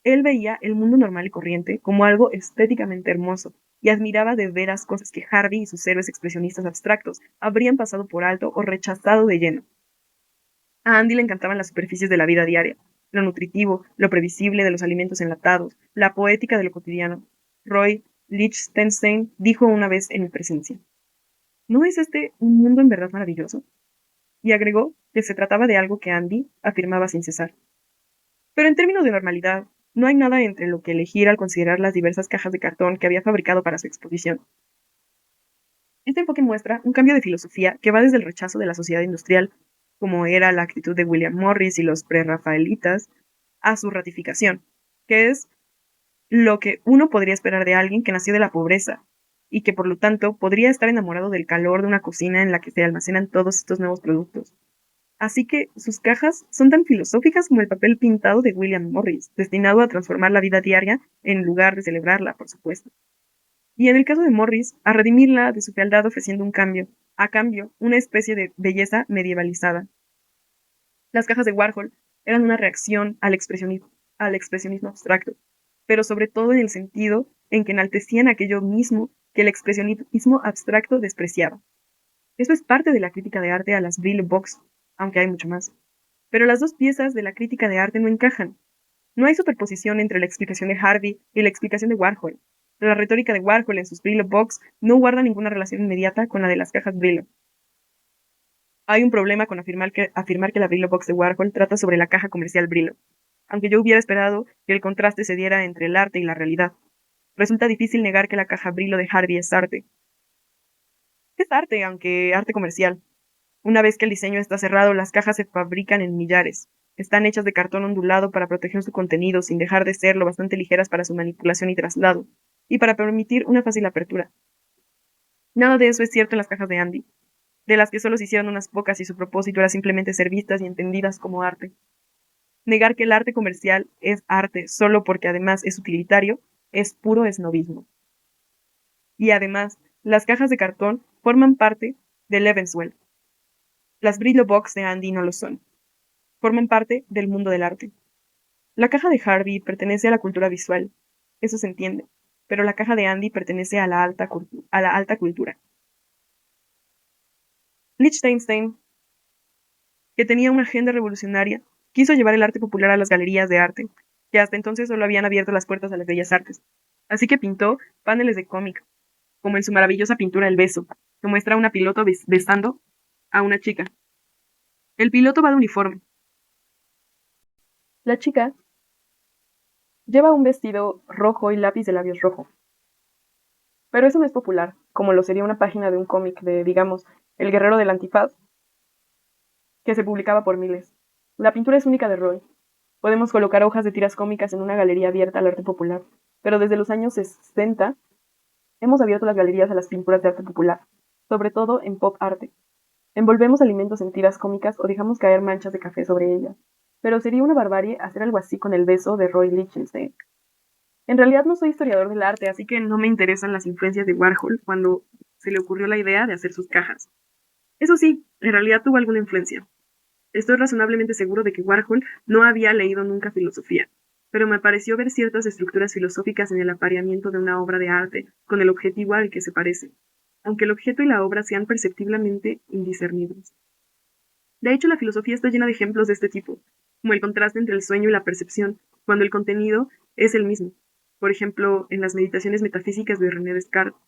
Speaker 1: Él veía el mundo normal y corriente como algo estéticamente hermoso y admiraba de veras cosas que Harvey y sus héroes expresionistas abstractos habrían pasado por alto o rechazado de lleno. A Andy le encantaban las superficies de la vida diaria, lo nutritivo, lo previsible de los alimentos enlatados, la poética de lo cotidiano. Roy Lichtenstein dijo una vez en mi presencia: ¿no es este un mundo en verdad maravilloso? Y agregó que se trataba de algo que Andy afirmaba sin cesar. Pero en términos de normalidad, no hay nada entre lo que elegir al considerar las diversas cajas de cartón que había fabricado para su exposición. Este enfoque muestra un cambio de filosofía que va desde el rechazo de la sociedad industrial, como era la actitud de William Morris y los prerrafaelitas, a su ratificación, que es lo que uno podría esperar de alguien que nació de la pobreza y que por lo tanto podría estar enamorado del calor de una cocina en la que se almacenan todos estos nuevos productos. Así que sus cajas son tan filosóficas como el papel pintado de William Morris, destinado a transformar la vida diaria en lugar de celebrarla, por supuesto. Y en el caso de Morris, a redimirla de su fealdad ofreciendo a cambio, una especie de belleza medievalizada. Las cajas de Warhol eran una reacción al expresionismo abstracto, pero sobre todo en el sentido en que enaltecían aquello mismo que el expresionismo abstracto despreciaba. Eso es parte de la crítica de arte a las Brillo Box. aunque hay mucho más. Pero las dos piezas de la crítica de arte no encajan. No hay superposición entre la explicación de Harvey y la explicación de Warhol. La retórica de Warhol en sus Brillo Box no guarda ninguna relación inmediata con la de las cajas Brillo. Hay un problema con afirmar que la Brillo Box de Warhol trata sobre la caja comercial Brillo, aunque yo hubiera esperado que el contraste se diera entre el arte y la realidad. Resulta difícil negar que la caja Brillo de Harvey es arte. Es arte, aunque arte comercial. Una vez que el diseño está cerrado, las cajas se fabrican en millares. Están hechas de cartón ondulado para proteger su contenido sin dejar de ser lo bastante ligeras para su manipulación y traslado, y para permitir una fácil apertura. Nada de eso es cierto en las cajas de Andy, de las que solo se hicieron unas pocas y su propósito era simplemente ser vistas y entendidas como arte. Negar que el arte comercial es arte solo porque además es utilitario es puro esnobismo. Y además, las cajas de cartón forman parte del Evanswell. Las Brillo Box de Andy no lo son. Forman parte del mundo del arte. La caja de Harvey pertenece a la cultura visual, eso se entiende, pero la caja de Andy pertenece a la alta cultura. Liechtenstein, que tenía una agenda revolucionaria, quiso llevar el arte popular a las galerías de arte, que hasta entonces solo habían abierto las puertas a las bellas artes. Así que pintó paneles de cómic, como en su maravillosa pintura El beso, que muestra a una piloto besando a una chica. El piloto va de uniforme. La chica lleva un vestido rojo y lápiz de labios rojo. Pero eso no es popular, como lo sería una página de un cómic de, digamos, El guerrero del antifaz, que se publicaba por miles. La pintura es única de Roy. Podemos colocar hojas de tiras cómicas en una galería abierta al arte popular, pero desde los años 60 hemos abierto las galerías a las pinturas de arte popular, sobre todo en pop arte. Envolvemos alimentos en tiras cómicas o dejamos caer manchas de café sobre ellas. Pero sería una barbarie hacer algo así con el beso de Roy Lichtenstein. En realidad no soy historiador del arte, así que no me interesan las influencias de Warhol cuando se le ocurrió la idea de hacer sus cajas. Eso sí, en realidad tuvo alguna influencia. Estoy razonablemente seguro de que Warhol no había leído nunca filosofía, pero me pareció ver ciertas estructuras filosóficas en el apareamiento de una obra de arte con el objetivo al que se parece, aunque el objeto y la obra sean perceptiblemente indiscernibles. De hecho, la filosofía está llena de ejemplos de este tipo, como el contraste entre el sueño y la percepción, cuando el contenido es el mismo. Por ejemplo, en las Meditaciones metafísicas de René Descartes,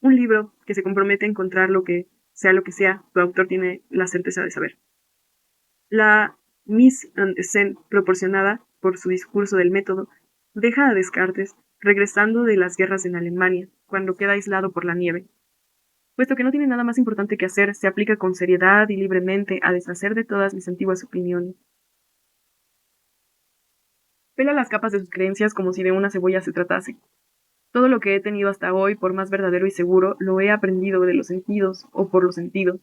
Speaker 1: un libro que se compromete a encontrar lo que sea, su autor tiene la certeza de saber. La mise en scène proporcionada por su discurso del método deja a Descartes regresando de las guerras en Alemania, cuando queda aislado por la nieve. Puesto que no tiene nada más importante que hacer, se aplica con seriedad y libremente a deshacer de todas mis antiguas opiniones. Pela las capas de sus creencias como si de una cebolla se tratase. Todo lo que he tenido hasta hoy, por más verdadero y seguro, lo he aprendido de los sentidos o por los sentidos.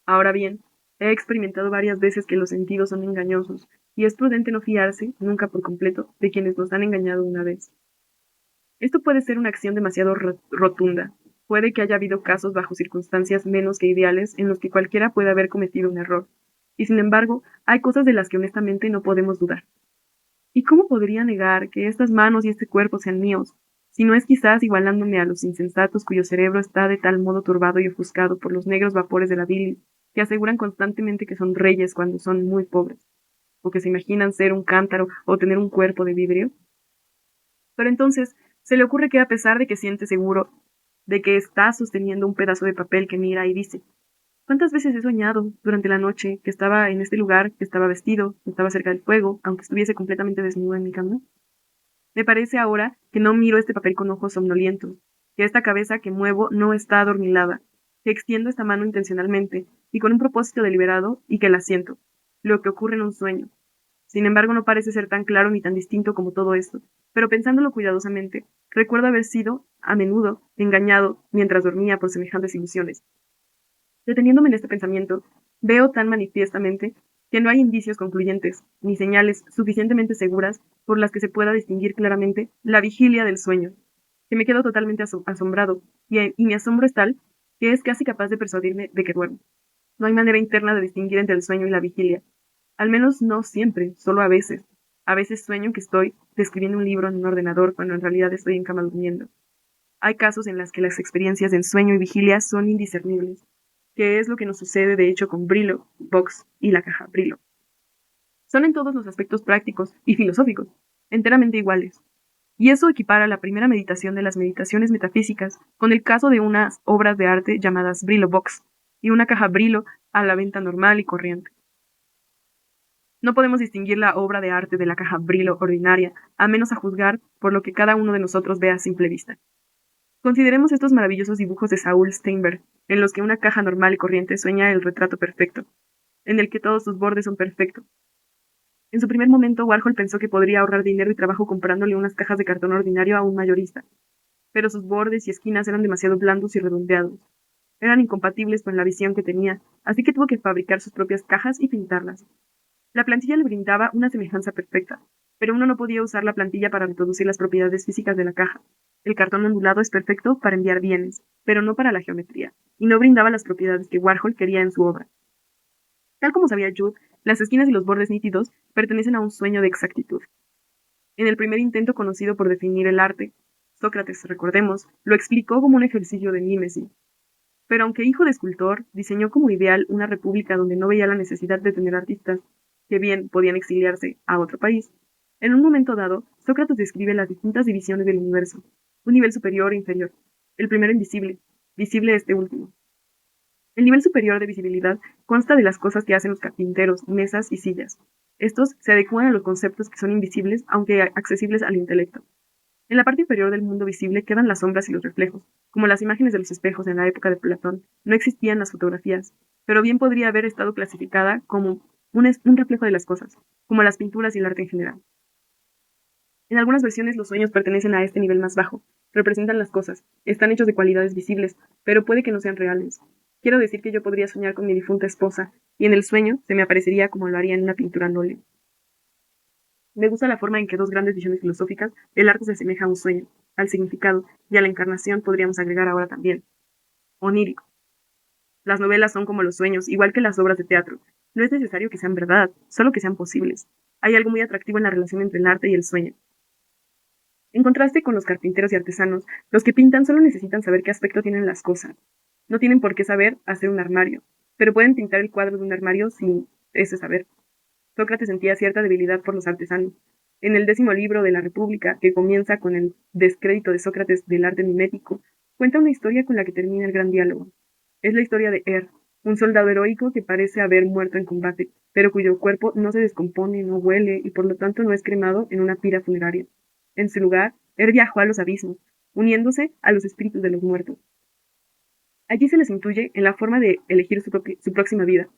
Speaker 1: Ahora bien, he experimentado varias veces que los sentidos son engañosos, y es prudente no fiarse, nunca por completo, de quienes nos han engañado una vez. Esto puede ser una acción demasiado rotunda. Puede que haya habido casos bajo circunstancias menos que ideales en los que cualquiera puede haber cometido un error. Y sin embargo, hay cosas de las que honestamente no podemos dudar. ¿Y cómo podría negar que estas manos y este cuerpo sean míos, si no es quizás igualándome a los insensatos cuyo cerebro está de tal modo turbado y ofuscado por los negros vapores de la bilis, que aseguran constantemente que son reyes cuando son muy pobres, o que se imaginan ser un cántaro o tener un cuerpo de vidrio? Pero entonces se le ocurre que a pesar de que siente seguro de que está sosteniendo un pedazo de papel que mira y dice, ¿cuántas veces he soñado durante la noche que estaba en este lugar, que estaba vestido, que estaba cerca del fuego, aunque estuviese completamente desnudo en mi cama? Me parece ahora que no miro este papel con ojos somnolientos, que esta cabeza que muevo no está adormilada, que extiendo esta mano intencionalmente y con un propósito deliberado y que la siento, lo que ocurre en un sueño. Sin embargo, no parece ser tan claro ni tan distinto como todo esto, pero pensándolo cuidadosamente, recuerdo haber sido, a menudo, engañado mientras dormía por semejantes ilusiones. Deteniéndome en este pensamiento, veo tan manifiestamente que no hay indicios concluyentes, ni señales suficientemente seguras por las que se pueda distinguir claramente la vigilia del sueño, que me quedo totalmente asombrado, y mi asombro es tal que es casi capaz de persuadirme de que duermo. No hay manera interna de distinguir entre el sueño y la vigilia, al menos no siempre, solo a veces. A veces sueño que estoy describiendo un libro en un ordenador cuando en realidad estoy en cama durmiendo. Hay casos en los que las experiencias del sueño y vigilia son indiscernibles. que es lo que nos sucede de hecho con Brillo, Box y la caja Brillo. Son en todos los aspectos prácticos y filosóficos, enteramente iguales. Y eso equipara la primera meditación de las meditaciones metafísicas con el caso de unas obras de arte llamadas Brillo Box y una caja Brillo a la venta normal y corriente. No podemos distinguir la obra de arte de la caja Brillo ordinaria, a menos a juzgar por lo que cada uno de nosotros ve a simple vista. Consideremos estos maravillosos dibujos de Saul Steinberg, en los que una caja normal y corriente sueña el retrato perfecto, en el que todos sus bordes son perfectos. En su primer momento, Warhol pensó que podría ahorrar dinero y trabajo comprándole unas cajas de cartón ordinario a un mayorista, pero sus bordes y esquinas eran demasiado blandos y redondeados. Eran incompatibles con la visión que tenía, así que tuvo que fabricar sus propias cajas y pintarlas. La plantilla le brindaba una semejanza perfecta, pero uno no podía usar la plantilla para reproducir las propiedades físicas de la caja. El cartón ondulado es perfecto para enviar bienes, pero no para la geometría, y no brindaba las propiedades que Warhol quería en su obra. Tal como sabía Jude, las esquinas y los bordes nítidos pertenecen a un sueño de exactitud. En el primer intento conocido por definir el arte, Sócrates, recordemos, lo explicó como un ejercicio de mímesis. Pero aunque hijo de escultor, diseñó como ideal una república donde no veía la necesidad de tener artistas, que bien podían exiliarse a otro país. En un momento dado, Sócrates describe las distintas divisiones del universo, un nivel superior e inferior. El primero invisible, visible este último. El nivel superior de visibilidad consta de las cosas que hacen los carpinteros, mesas y sillas. Estos se adecúan a los conceptos que son invisibles, aunque accesibles al intelecto. En la parte inferior del mundo visible quedan las sombras y los reflejos, como las imágenes de los espejos en la época de Platón. No existían las fotografías, pero bien podría haber estado clasificada como un reflejo de las cosas, como las pinturas y el arte en general. En algunas versiones los sueños pertenecen a este nivel más bajo, representan las cosas, están hechos de cualidades visibles, pero puede que no sean reales. Quiero decir que yo podría soñar con mi difunta esposa, y en el sueño se me aparecería como lo haría en una pintura en óleo. Me gusta la forma en que dos grandes visiones filosóficas, el arte se asemeja a un sueño, al significado, y a la encarnación podríamos agregar ahora también. Onírico. Las novelas son como los sueños, igual que las obras de teatro. No es necesario que sean verdad, solo que sean posibles. Hay algo muy atractivo en la relación entre el arte y el sueño. En contraste con los carpinteros y artesanos, los que pintan solo necesitan saber qué aspecto tienen las cosas. No tienen por qué saber hacer un armario, pero pueden pintar el cuadro de un armario sin ese saber. Sócrates sentía cierta debilidad por los artesanos. En el 10º libro de la República, que comienza con el descrédito de Sócrates del arte mimético, cuenta una historia con la que termina el gran diálogo. Es la historia de un soldado heroico que parece haber muerto en combate, pero cuyo cuerpo no se descompone, no huele y por lo tanto no es cremado en una pira funeraria. En su lugar, viajó a los abismos, uniéndose a los espíritus de los muertos. Allí se les intuye en la forma de elegir su próxima vida.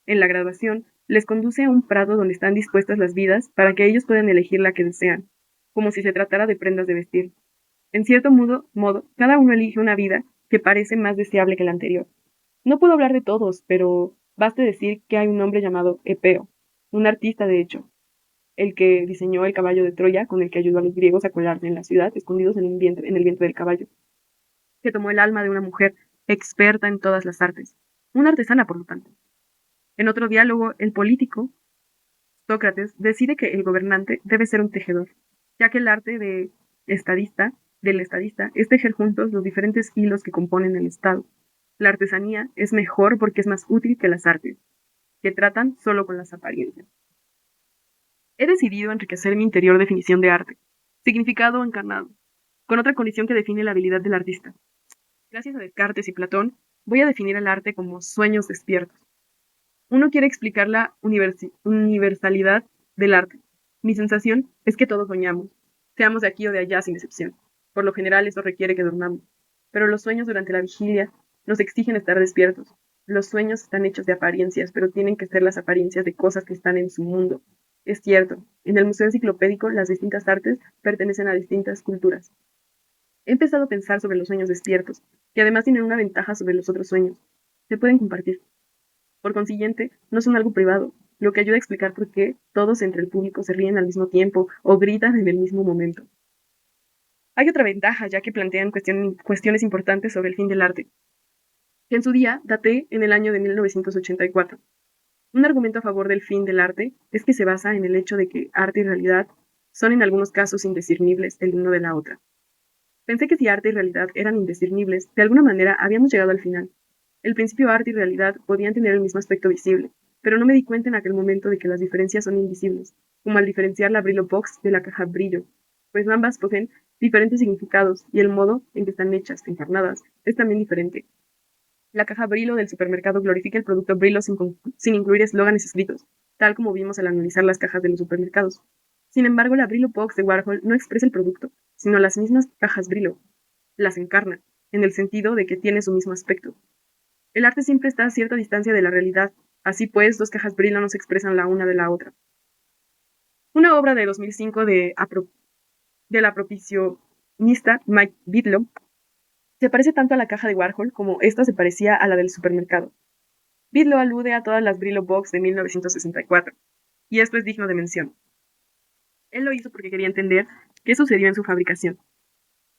Speaker 1: En la graduación, les conduce a un prado donde están dispuestas las vidas para que ellos puedan elegir la que desean, como si se tratara de prendas de vestir. En cierto modo, cada uno elige una vida que parece más deseable que la anterior. No puedo hablar de todos, pero baste decir que hay un hombre llamado Epeo, un artista de hecho, el que diseñó el caballo de Troya con el que ayudó a los griegos a colarse en la ciudad, escondidos en el vientre del caballo, que tomó el alma de una mujer experta en todas las artes, una artesana por lo tanto. En otro diálogo, el político, Sócrates, decide que el gobernante debe ser un tejedor, ya que el arte del estadista es tejer juntos los diferentes hilos que componen el Estado. La artesanía es mejor porque es más útil que las artes, que tratan solo con las apariencias. He decidido enriquecer mi interior definición de arte, significado encarnado, con otra condición que define la habilidad del artista. Gracias a Descartes y Platón, voy a definir el arte como sueños despiertos. Uno quiere explicar la universalidad del arte. Mi sensación es que todos soñamos, seamos de aquí o de allá sin excepción. Por lo general eso requiere que dormamos. Pero los sueños durante la vigilia nos exigen estar despiertos. Los sueños están hechos de apariencias, pero tienen que ser las apariencias de cosas que están en su mundo. Es cierto, en el Museo Enciclopédico las distintas artes pertenecen a distintas culturas. He empezado a pensar sobre los sueños despiertos, que además tienen una ventaja sobre los otros sueños. Se pueden compartir. Por consiguiente, no son algo privado, lo que ayuda a explicar por qué todos entre el público se ríen al mismo tiempo o gritan en el mismo momento. Hay otra ventaja, ya que plantean cuestiones importantes sobre el fin del arte, que en su día daté en el año de 1984. Un argumento a favor del fin del arte es que se basa en el hecho de que arte y realidad son en algunos casos indiscernibles el uno de la otra. Pensé que si arte y realidad eran indiscernibles, de alguna manera habíamos llegado al final. El principio arte y realidad podían tener el mismo aspecto visible, pero no me di cuenta en aquel momento de que las diferencias son invisibles, como al diferenciar la Brillo Box de la caja Brillo, pues ambas poseen diferentes significados y el modo en que están hechas, encarnadas, es también diferente. La caja Brillo del supermercado glorifica el producto Brillo sin incluir eslóganes escritos, tal como vimos al analizar las cajas de los supermercados. Sin embargo, la Brillo Box de Warhol no expresa el producto, sino las mismas cajas Brillo. Las encarna, en el sentido de que tiene su mismo aspecto. El arte siempre está a cierta distancia de la realidad, así pues, dos cajas Brillo no se expresan la una de la otra. Una obra de 2005 del apropiacionista Mike Bidlow se parece tanto a la caja de Warhol como esta se parecía a la del supermercado. Bidlow alude a todas las Brillo Box de 1964, y esto es digno de mención. Él lo hizo porque quería entender qué sucedió en su fabricación,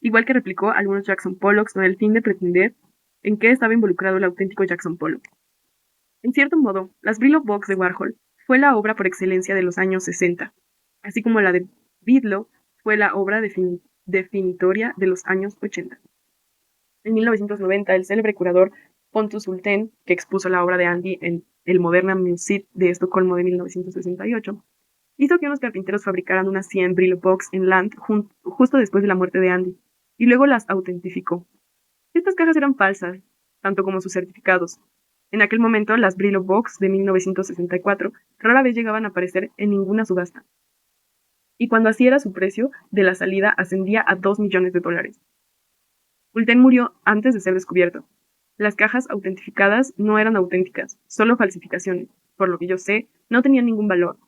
Speaker 1: igual que replicó algunos Jackson Pollocks con el fin de pretender en qué estaba involucrado el auténtico Jackson Pollock. En cierto modo, las Brillo Box de Warhol fue la obra por excelencia de los años 60, así como la de Bidlow fue la obra definitoria de los años 80. En 1990, el célebre curador Pontus Hultén, que expuso la obra de Andy en el Moderna Museet de Estocolmo de 1968, hizo que unos carpinteros fabricaran unas 100 Brillo Box en Land justo después de la muerte de Andy, y luego las autentificó. Estas cajas eran falsas, tanto como sus certificados. En aquel momento, las Brillo Box de 1964 rara vez llegaban a aparecer en ninguna subasta. Y cuando así era su precio de la salida ascendía a $2 millones. Hultén murió antes de ser descubierto. Las cajas autentificadas no eran auténticas, solo falsificaciones. Por lo que yo sé, no tenían ningún valor.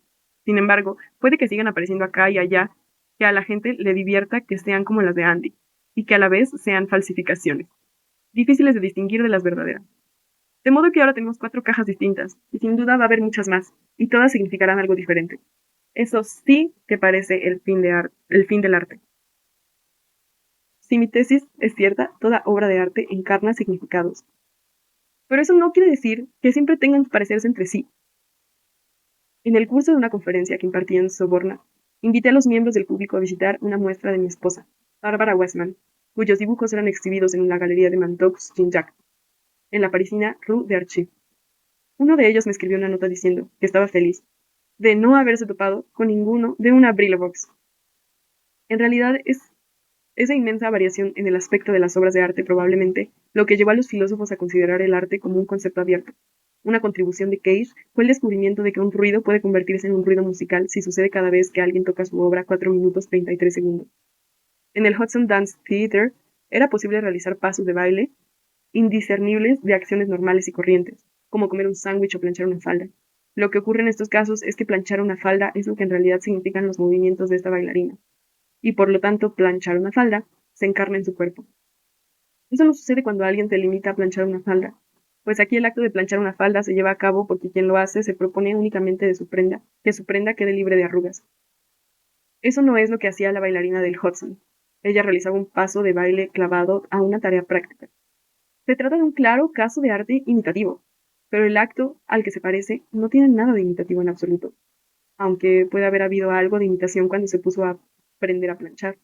Speaker 1: Sin embargo, puede que sigan apareciendo acá y allá, que a la gente le divierta que sean como las de Andy, y que a la vez sean falsificaciones, difíciles de distinguir de las verdaderas. De modo que ahora tenemos 4 cajas distintas, y sin duda va a haber muchas más, y todas significarán algo diferente. Eso sí que parece el fin del arte. Si mi tesis es cierta, toda obra de arte encarna significados. Pero eso no quiere decir que siempre tengan que parecerse entre sí. En el curso de una conferencia que impartí en Soborna, invité a los miembros del público a visitar una muestra de mi esposa, Barbara Westman, cuyos dibujos eran exhibidos en la galería de Manteaux-Ginjac, en la parisina Rue de Archives. Uno de ellos me escribió una nota diciendo que estaba feliz de no haberse topado con ninguno de una Brillo Box. En realidad es esa inmensa variación en el aspecto de las obras de arte probablemente lo que llevó a los filósofos a considerar el arte como un concepto abierto. Una contribución de Cage fue el descubrimiento de que un ruido puede convertirse en un ruido musical si sucede cada vez que alguien toca su obra 4 minutos 33 segundos. En el Hudson Dance Theatre era posible realizar pasos de baile indiscernibles de acciones normales y corrientes, como comer un sándwich o planchar una falda. Lo que ocurre en estos casos es que planchar una falda es lo que en realidad significan los movimientos de esta bailarina, y por lo tanto planchar una falda se encarna en su cuerpo. Eso no sucede cuando alguien te limita a planchar una falda, pues aquí el acto de planchar una falda se lleva a cabo porque quien lo hace se propone únicamente que su prenda quede libre de arrugas. Eso no es lo que hacía la bailarina del Hudson. Ella realizaba un paso de baile clavado a una tarea práctica. Se trata de un claro caso de arte imitativo, pero el acto al que se parece no tiene nada de imitativo en absoluto, aunque puede haber habido algo de imitación cuando se puso a aprender a planchar.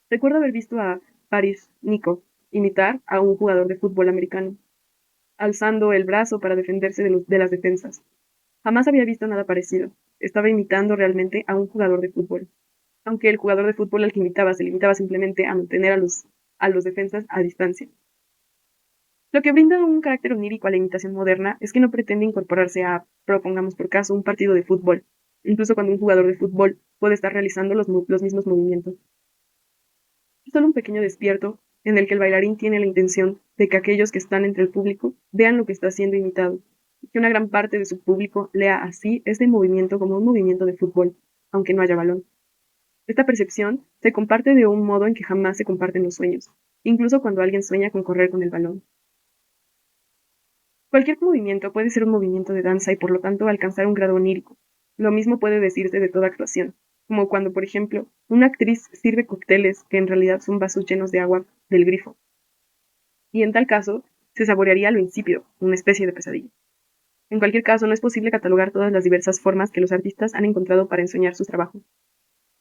Speaker 1: Recuerdo haber visto a Paris Nico imitar a un jugador de fútbol americano, alzando el brazo para defenderse de las defensas. Jamás había visto nada parecido. Estaba imitando realmente a un jugador de fútbol, aunque el jugador de fútbol al que imitaba se limitaba simplemente a mantener a los defensas a distancia. Lo que brinda un carácter onírico a la imitación moderna es que no pretende incorporarse a, propongamos por caso, un partido de fútbol, incluso cuando un jugador de fútbol puede estar realizando los mismos movimientos. Es solo un pequeño despierto en el que el bailarín tiene la intención de que aquellos que están entre el público vean lo que está siendo imitado, y que una gran parte de su público lea así este movimiento como un movimiento de fútbol, aunque no haya balón. Esta percepción se comparte de un modo en que jamás se comparten los sueños, incluso cuando alguien sueña con correr con el balón. Cualquier movimiento puede ser un movimiento de danza y por lo tanto alcanzar un grado onírico. Lo mismo puede decirse de toda actuación, como cuando, por ejemplo, una actriz sirve cócteles que en realidad son vasos llenos de agua del grifo. Y en tal caso, se saborearía lo insípido, una especie de pesadilla. En cualquier caso, no es posible catalogar todas las diversas formas que los artistas han encontrado para ensoñar sus trabajos.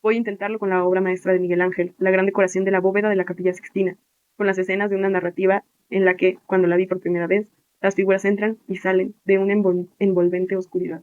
Speaker 1: Voy a intentarlo con la obra maestra de Miguel Ángel, la gran decoración de la bóveda de la Capilla Sixtina, con las escenas de una narrativa en la que, cuando la vi por primera vez, las figuras entran y salen de una envolvente oscuridad.